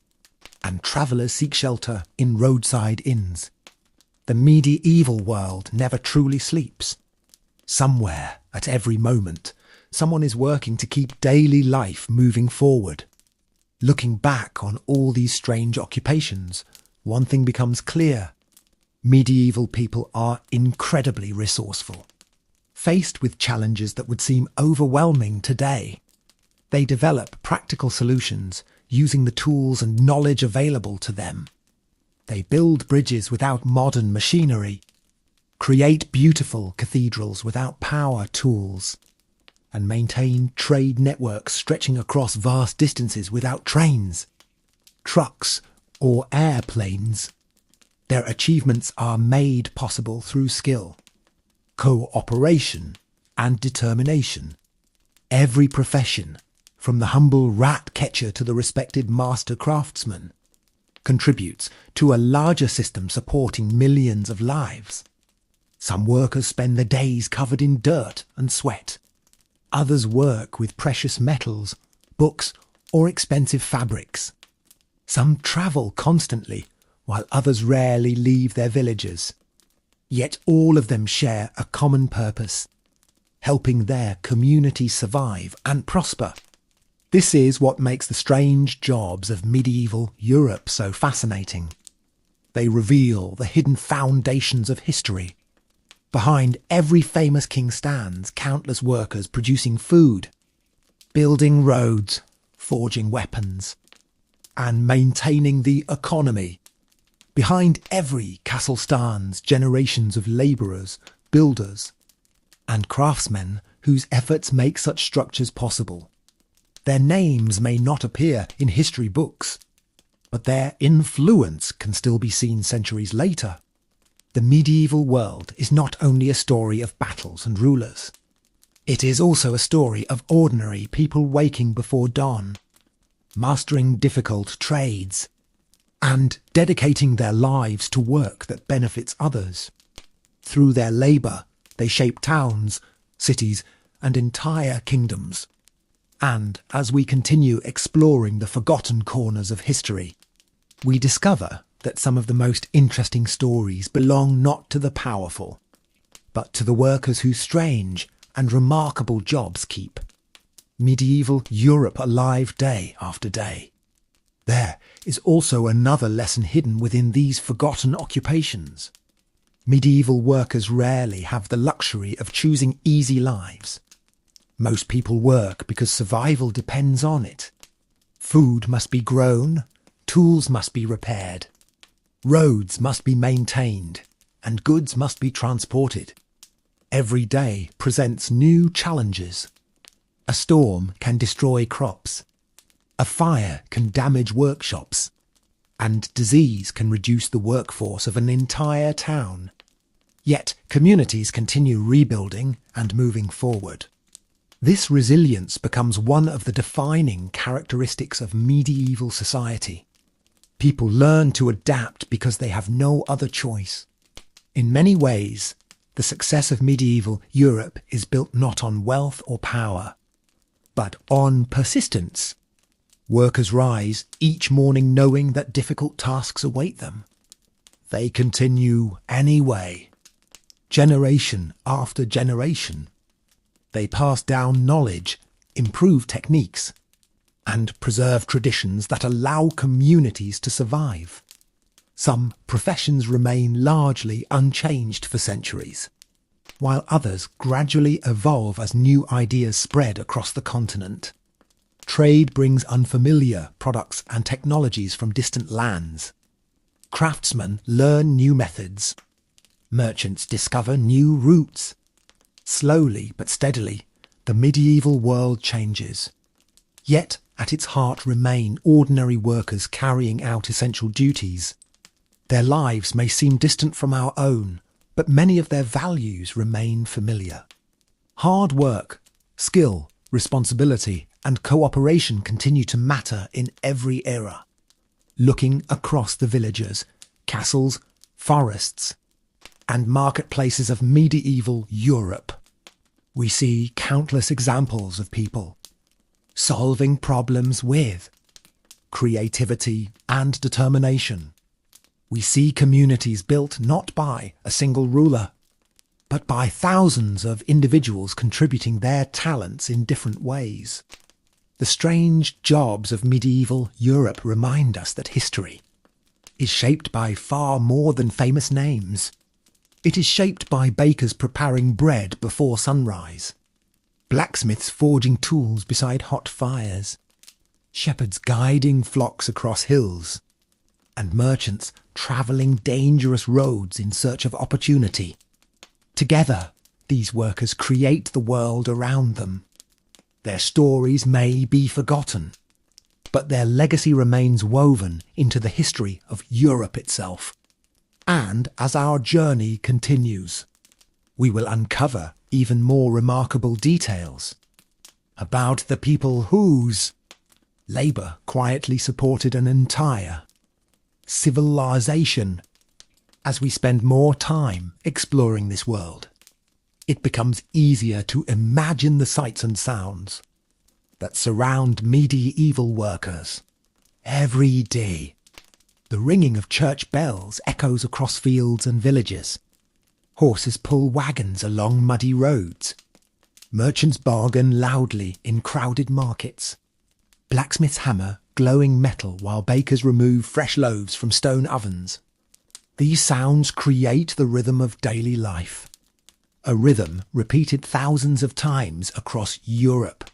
and travellers seek shelter in roadside inns. The medieval world never truly sleeps. Somewhere, at every moment, someone is working to keep daily life moving forward. Looking back on all these strange occupations, one thing becomes clear. Medieval people are incredibly resourceful. Faced with challenges that would seem overwhelming today, they develop practical solutions using the tools and knowledge available to them. They build bridges without modern machinery, create beautiful cathedrals without power tools, and maintain trade networks stretching across vast distances without trains, trucks, or airplanes. Their achievements are made possible through skill, cooperation, and determination. Every profession, from the humble rat catcher to the respected master craftsman, contributes to a larger system supporting millions of lives. Some workers spend their days covered in dirt and sweat. Others work with precious metals, books, or expensive fabrics. Some travel constantly, while others rarely leave their villages. Yet all of them share a common purpose, helping their community survive and prosper. This is what makes the strange jobs of medieval Europe so fascinating. They reveal the hidden foundations of history. Behind every famous king stands countless workers producing food, building roads, forging weapons, and maintaining the economy. Behind every castle stands generations of labourers builders, and craftsmen whose efforts make such structures possible. Their names may not appear in history books, but their influence can still be seen centuries later. The medieval world is not only a story of battles and rulers. It is also a story of ordinary people waking before dawn, mastering difficult trades, and dedicating their lives to work that benefits others. Through their labour, they shape towns, cities, and entire kingdoms. And as we continue exploring the forgotten corners of history, we discover that some of the most interesting stories belong not to the powerful, but to the workers whose strange and remarkable jobs keep medieval Europe alive day after day. There is also another lesson hidden within these forgotten occupations. Medieval workers rarely have the luxury of choosing easy lives. Most people work because survival depends on it. Food must be grown, tools must be repaired, roads must be maintained, and goods must be transported. Every day presents new challenges. A storm can destroy crops, a fire can damage workshops, and disease can reduce the workforce of an entire town. Yet communities continue rebuilding and moving forward. This resilience becomes one of the defining characteristics of medieval society. People learn to adapt because they have no other choice. In many ways, the success of medieval Europe is built not on wealth or power, but on persistence. Workers rise each morning knowing that difficult tasks await them. They continue anyway, generation after generation. They pass down knowledge, improve techniques, and preserve traditions that allow communities to survive. Some professions remain largely unchanged for centuries, while others gradually evolve as new ideas spread across the continent. Trade brings unfamiliar products and technologies from distant lands. Craftsmen learn new methods. Merchants discover new routes. Slowly but steadily, the medieval world changes. Yet, at its heart remain ordinary workers carrying out essential duties. Their lives may seem distant from our own, but many of their values remain familiar. Hard work, skill, responsibility, and cooperation continue to matter in every era. Looking across the villages, castles, forests, and marketplaces of medieval Europe, we see countless examples of people solving problems with creativity and determination. We see communities built not by a single ruler, but by thousands of individuals contributing their talents in different ways. The strange jobs of medieval Europe remind us that history is shaped by far more than famous names. It is shaped by bakers preparing bread before sunrise, blacksmiths forging tools beside hot fires, shepherds guiding flocks across hills, and merchants travelling dangerous roads in search of opportunity. Together, these workers create the world around them. Their stories may be forgotten, but their legacy remains woven into the history of Europe itself. And as our journey continues, we will uncover even more remarkable details about the people whose labour quietly supported an entire civilization. As we spend more time exploring this world, it becomes easier to imagine the sights and sounds that surround medieval workers every day. The ringing of church bells echoes across fields and villages. Horses pull wagons along muddy roads. Merchants bargain loudly in crowded markets. Blacksmiths hammer glowing metal while bakers remove fresh loaves from stone ovens. These sounds create the rhythm of daily life, a rhythm repeated thousands of times across Europe.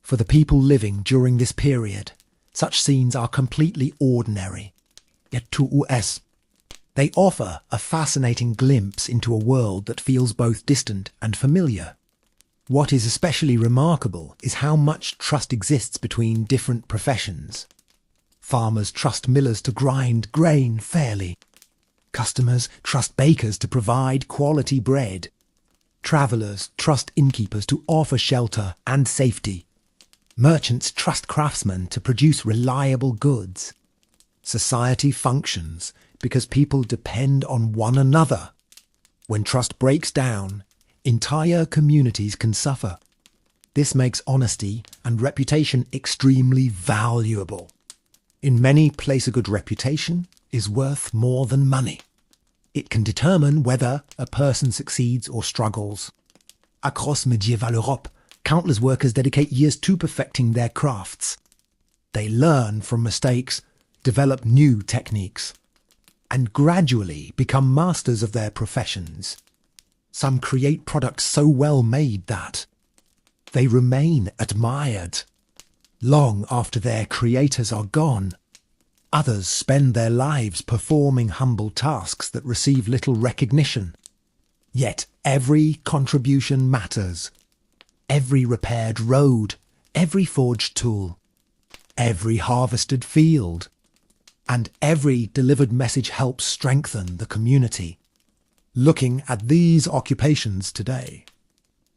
For the people living during this period, such scenes are completely ordinary, yet to us, They offer a fascinating glimpse into a world that feels both distant and familiar. What is especially remarkable is how much trust exists between different professions. Farmers trust millers to grind grain fairly. Customers trust bakers to provide quality bread. Travellers trust innkeepers to offer shelter and safety. Merchants trust craftsmen to produce reliable goods. Society functions because people depend on one another. When trust breaks down, entire communities can suffer. This makes honesty and reputation extremely valuable. In many places, a good reputation is worth more than money. It can determine whether a person succeeds or struggles. Across medieval Europe, countless workers dedicate years to perfecting their crafts. They learn from mistakes, develop new techniques, and gradually become masters of their professions. Some create products so well made that they remain admired long after their creators are gone. Others spend their lives performing humble tasks that receive little recognition. Yet every contribution matters. Every repaired road, every forged tool, every harvested field, and every delivered message helps strengthen the community. Looking at these occupations today,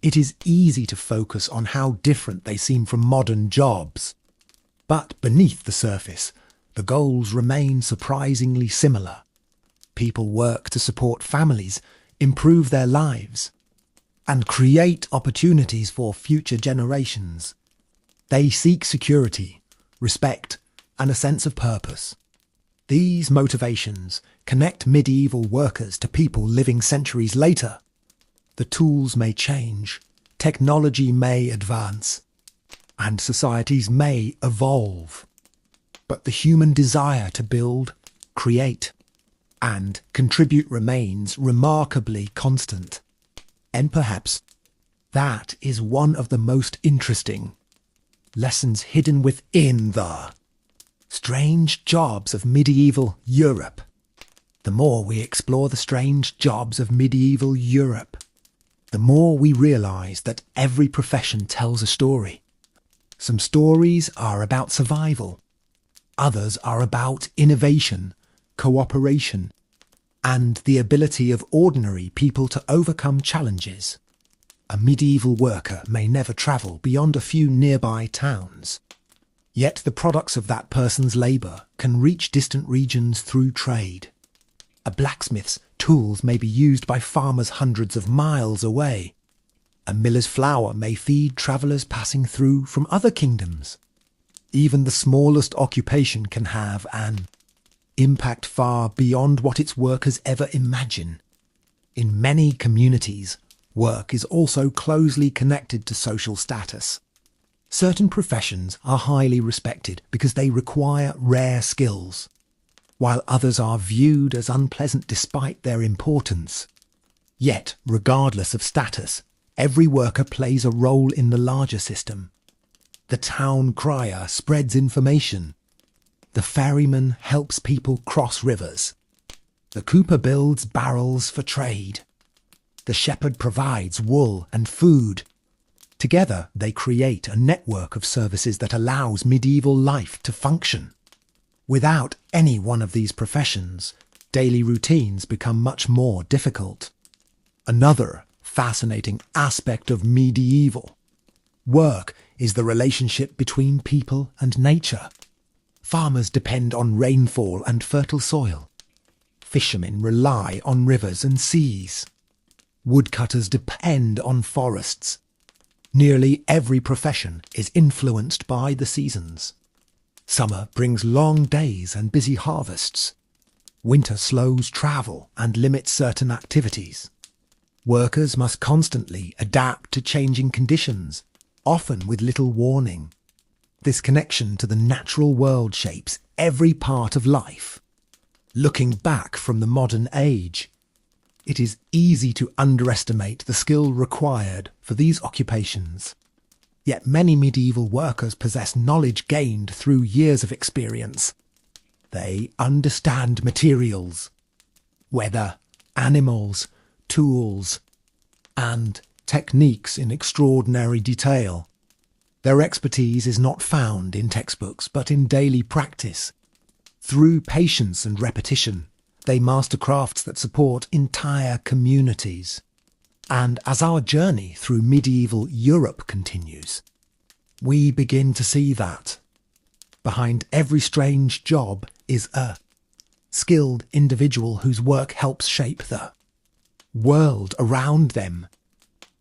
it is easy to focus on how different they seem from modern jobs. But beneath the surface, the goals remain surprisingly similar. People work to support families, improve their lives, and create opportunities for future generations. They seek security, respect, and a sense of purpose. These motivations connect medieval workers to people living centuries later. The tools may change, technology may advance, and societies may evolve. But the human desire to build, create, and contribute remains remarkably constant. And perhaps that is one of the most interesting lessons hidden within the strange jobs of medieval Europe. The more we explore the strange jobs of medieval Europe, the more we realise that every profession tells a story. Some stories are about survival. Others are about innovation, cooperation, and the ability of ordinary people to overcome challenges. A medieval worker may never travel beyond a few nearby towns. Yet the products of that person's labour can reach distant regions through trade. A blacksmith's tools may be used by farmers hundreds of miles away. A miller's flour may feed travellers passing through from other kingdoms. Even the smallest occupation can have an impact far beyond what its workers ever imagine. In many communities, work is also closely connected to social status. Certain professions are highly respected because they require rare skills, while others are viewed as unpleasant despite their importance. Yet, regardless of status, every worker plays a role in the larger system. The town crier spreads information. The ferryman helps people cross rivers. The cooper builds barrels for trade. The shepherd provides wool and food. Together, they create a network of services that allows medieval life to function. Without any one of these professions, daily routines become much more difficult. Another fascinating aspect of medieval work is the relationship between people and nature. Farmers depend on rainfall and fertile soil. Fishermen rely on rivers and seas. Woodcutters depend on forests. Nearly every profession is influenced by the seasons. Summer brings long days and busy harvests. Winter slows travel and limits certain activities. Workers must constantly adapt to changing conditions, often with little warning. This connection to the natural world shapes every part of life. Looking back from the modern age, it is easy to underestimate the skill required for these occupations. Yet many medieval workers possess knowledge gained through years of experience. They understand materials, weather, animals, tools, and techniques in extraordinary detail. Their expertise is not found in textbooks, but in daily practice. Through patience and repetition, they master crafts that support entire communities. And as our journey through medieval Europe continues, we begin to see that behind every strange job is a skilled individual whose work helps shape the world around them.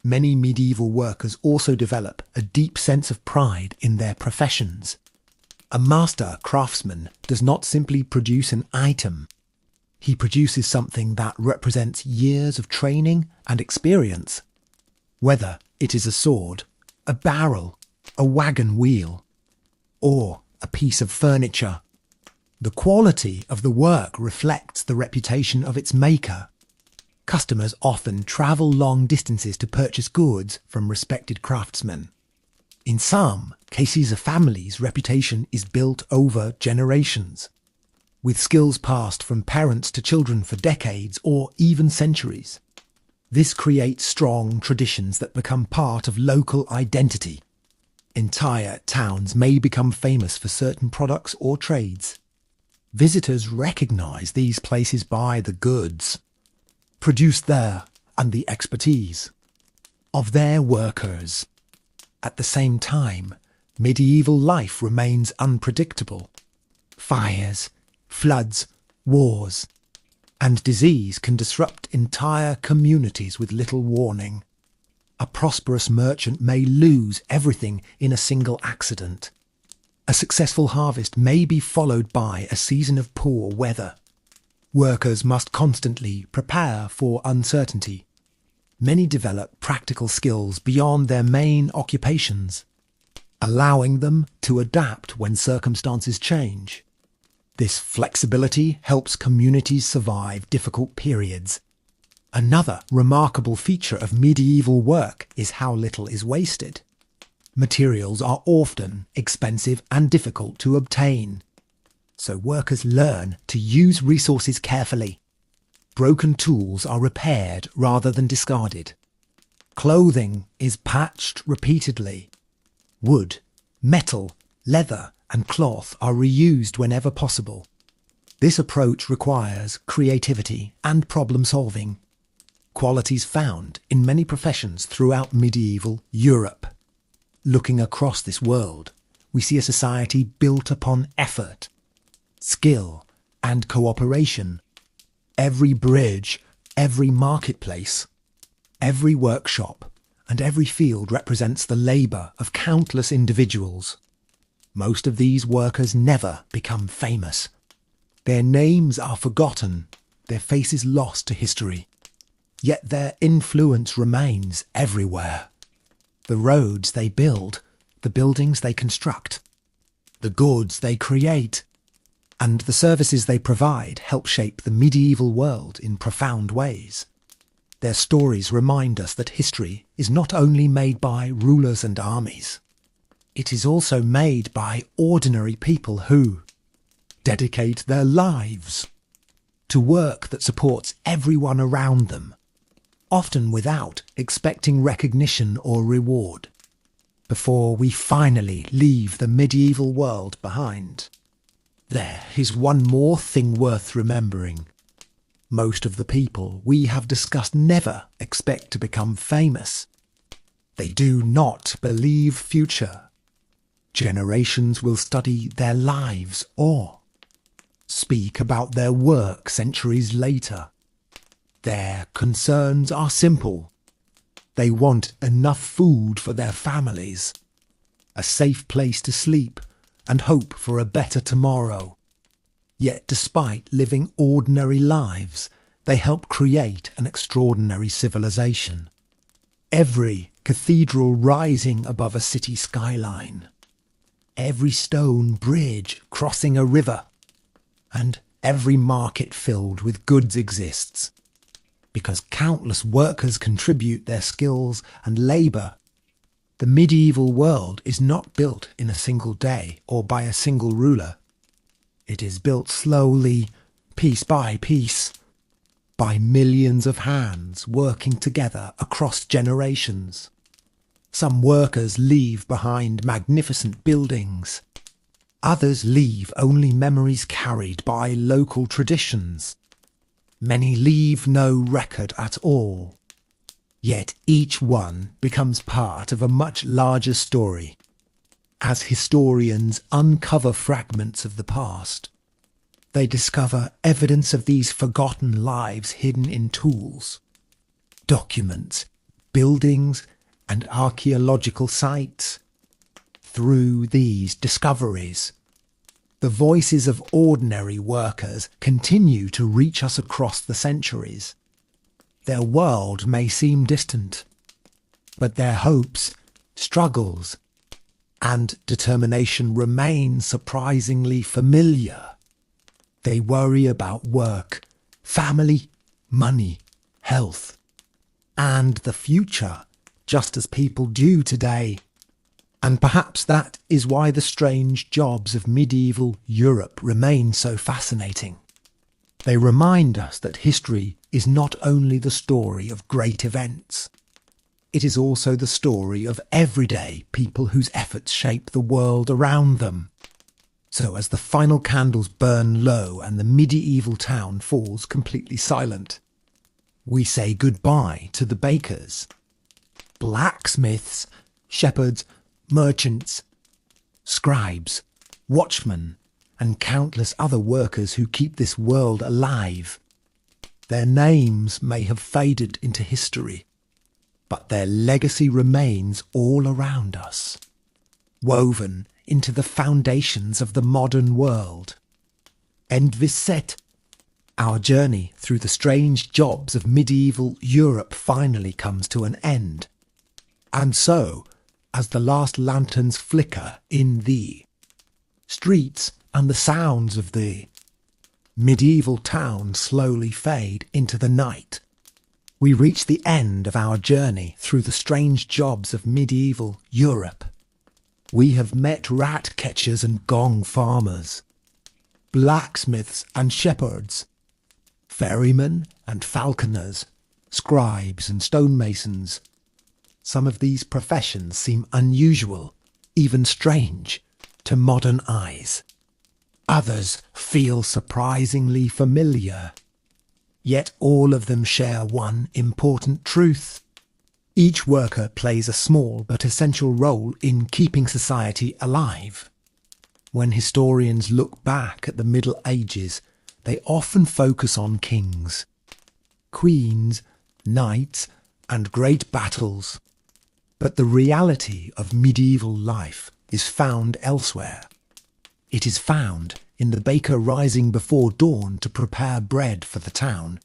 Many medieval workers also develop a deep sense of pride in their professions. A master craftsman does not simply produce an item. He produces something that represents years of training and experience. Whether it is a sword, a barrel, a wagon wheel, or a piece of furniture, the quality of the work reflects the reputation of its maker. Customers often travel long distances to purchase goods from respected craftsmen. In some cases, a family's reputation is built over generations, with skills passed from parents to children for decades or even centuries. This creates strong traditions that become part of local identity. Entire towns may become famous for certain products or trades. Visitors recognize these places by the goods produced there and the expertise of their workers. At the same time, medieval life remains unpredictable. Fires, floods, wars, and disease can disrupt entire communities with little warning. A prosperous merchant may lose everything in a single accident. A successful harvest may be followed by a season of poor weather. Workers must constantly prepare for uncertainty. Many develop practical skills beyond their main occupations, allowing them to adapt when circumstances change. This flexibility helps communities survive difficult periods. Another remarkable feature of medieval work is how little is wasted. Materials are often expensive and difficult to obtain, so workers learn to use resources carefully. Broken tools are repaired rather than discarded. Clothing is patched repeatedly. Wood, metal, leather, and cloth are reused whenever possible. This approach requires creativity and problem-solving, qualities found in many professions throughout medieval Europe. Looking across this world, we see a society built upon effort, skill, and cooperation. Every bridge, every marketplace, every workshop, and every field represents the labour of countless individuals. Most of these workers never become famous. Their names are forgotten, their faces lost to history. Yet their influence remains everywhere. The roads they build, the buildings they construct, the goods they create, and the services they provide help shape the medieval world in profound ways. Their stories remind us that history is not only made by rulers and armies. It is also made by ordinary people who dedicate their lives to work that supports everyone around them, often without expecting recognition or reward. Before we finally leave the medieval world behind, there is one more thing worth remembering. Most of the people we have discussed never expect to become famous. They do not believe future. Generations will study their lives or speak about their work centuries later. Their concerns are simple. They want enough food for their families, a safe place to sleep, and hope for a better tomorrow. Yet despite living ordinary lives, they help create an extraordinary civilization. Every cathedral rising above a city skyline, every stone bridge crossing a river, and every market filled with goods exists because countless workers contribute their skills and labour. The medieval world is not built in a single day or by a single ruler. It is built slowly, piece by piece, by millions of hands working together across generations. Some workers leave behind magnificent buildings. Others leave only memories carried by local traditions. Many leave no record at all. Yet each one becomes part of a much larger story. As historians uncover fragments of the past, they discover evidence of these forgotten lives hidden in tools, documents, buildings, and archaeological sites. Through these discoveries, the voices of ordinary workers continue to reach us across the centuries. Their world may seem distant, but their hopes, struggles, and determination remain surprisingly familiar. They worry about work, family, money, health, and the future, just as people do today. And perhaps that is why the strange jobs of medieval Europe remain so fascinating. They remind us that history is not only the story of great events. It is also the story of everyday people whose efforts shape the world around them. So as the final candles burn low and the medieval town falls completely silent, we say goodbye to the bakers, blacksmiths, shepherds, merchants, scribes, watchmen, and countless other workers who keep this world alive. Their names may have faded into history, but their legacy remains all around us, woven into the foundations of the modern world. And this set, our journey through the strange jobs of medieval Europe finally comes to an end. And so, as the last lanterns flicker in the streets and the sounds of the medieval town slowly fade into the night, we reach the end of our journey through the strange jobs of medieval Europe. We have met rat catchers and gong farmers, blacksmiths and shepherds, ferrymen and falconers, scribes and stonemasons. Some of these professions seem unusual, even strange, to modern eyes. Others feel surprisingly familiar. Yet all of them share one important truth. Each worker plays a small but essential role in keeping society alive. When historians look back at the Middle Ages, they often focus on kings, queens, knights, and great battles. But the reality of medieval life is found elsewhere. It is found in the baker rising before dawn to prepare bread for the town.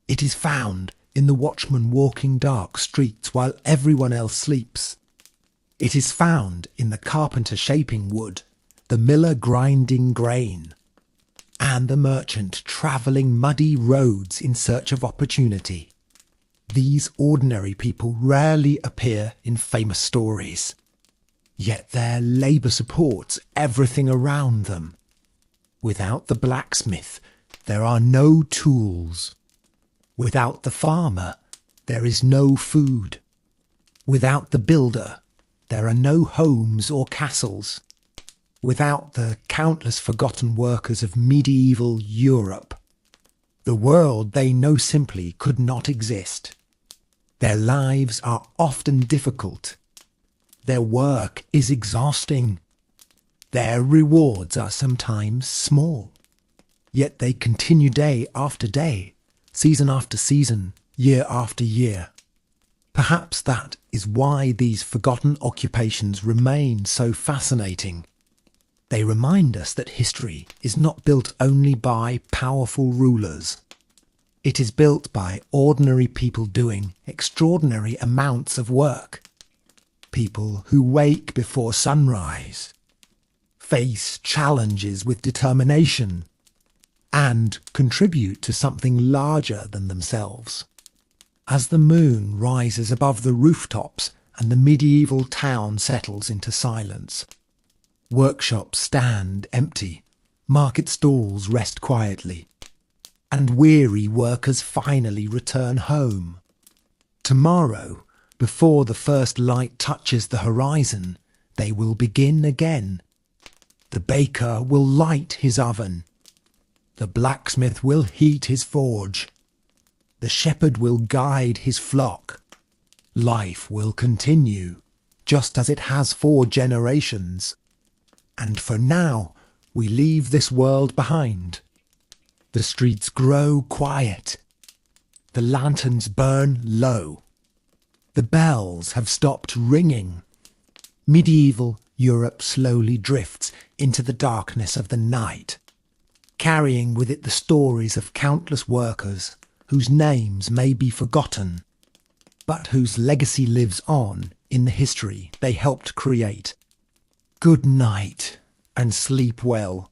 It is found in the watchman walking dark streets while everyone else sleeps. It is found in the carpenter shaping wood, the miller grinding grain, and the merchant travelling muddy roads in search of opportunity. These ordinary people rarely appear in famous stories, yet their labour supports everything around them. Without the blacksmith, there are no tools. Without the farmer, there is no food. Without the builder, there are no homes or castles. Without the countless forgotten workers of medieval Europe, the world they know simply could not exist. Their lives are often difficult. Their work is exhausting. Their rewards are sometimes small. Yet they continue day after day, season after season, year after year. Perhaps that is why these forgotten occupations remain so fascinating. They remind us that history is not built only by powerful rulers. It is built by ordinary people doing extraordinary amounts of work. People who wake before sunrise, face challenges with determination, and contribute to something larger than themselves. As the moon rises above the rooftops and the medieval town settles into silence, workshops stand empty, market stalls rest quietly, and weary workers finally return home. Tomorrow, before the first light touches the horizon, they will begin again. The baker will light his oven. The blacksmith will heat his forge. The shepherd will guide his flock. Life will continue, just as it has for generations. And for now, we leave this world behind. The streets grow quiet. The lanterns burn low. The bells have stopped ringing. Medieval Europe slowly drifts into the darkness of the night, carrying with it the stories of countless workers whose names may be forgotten, but whose legacy lives on in the history they helped create. Good night, and sleep well.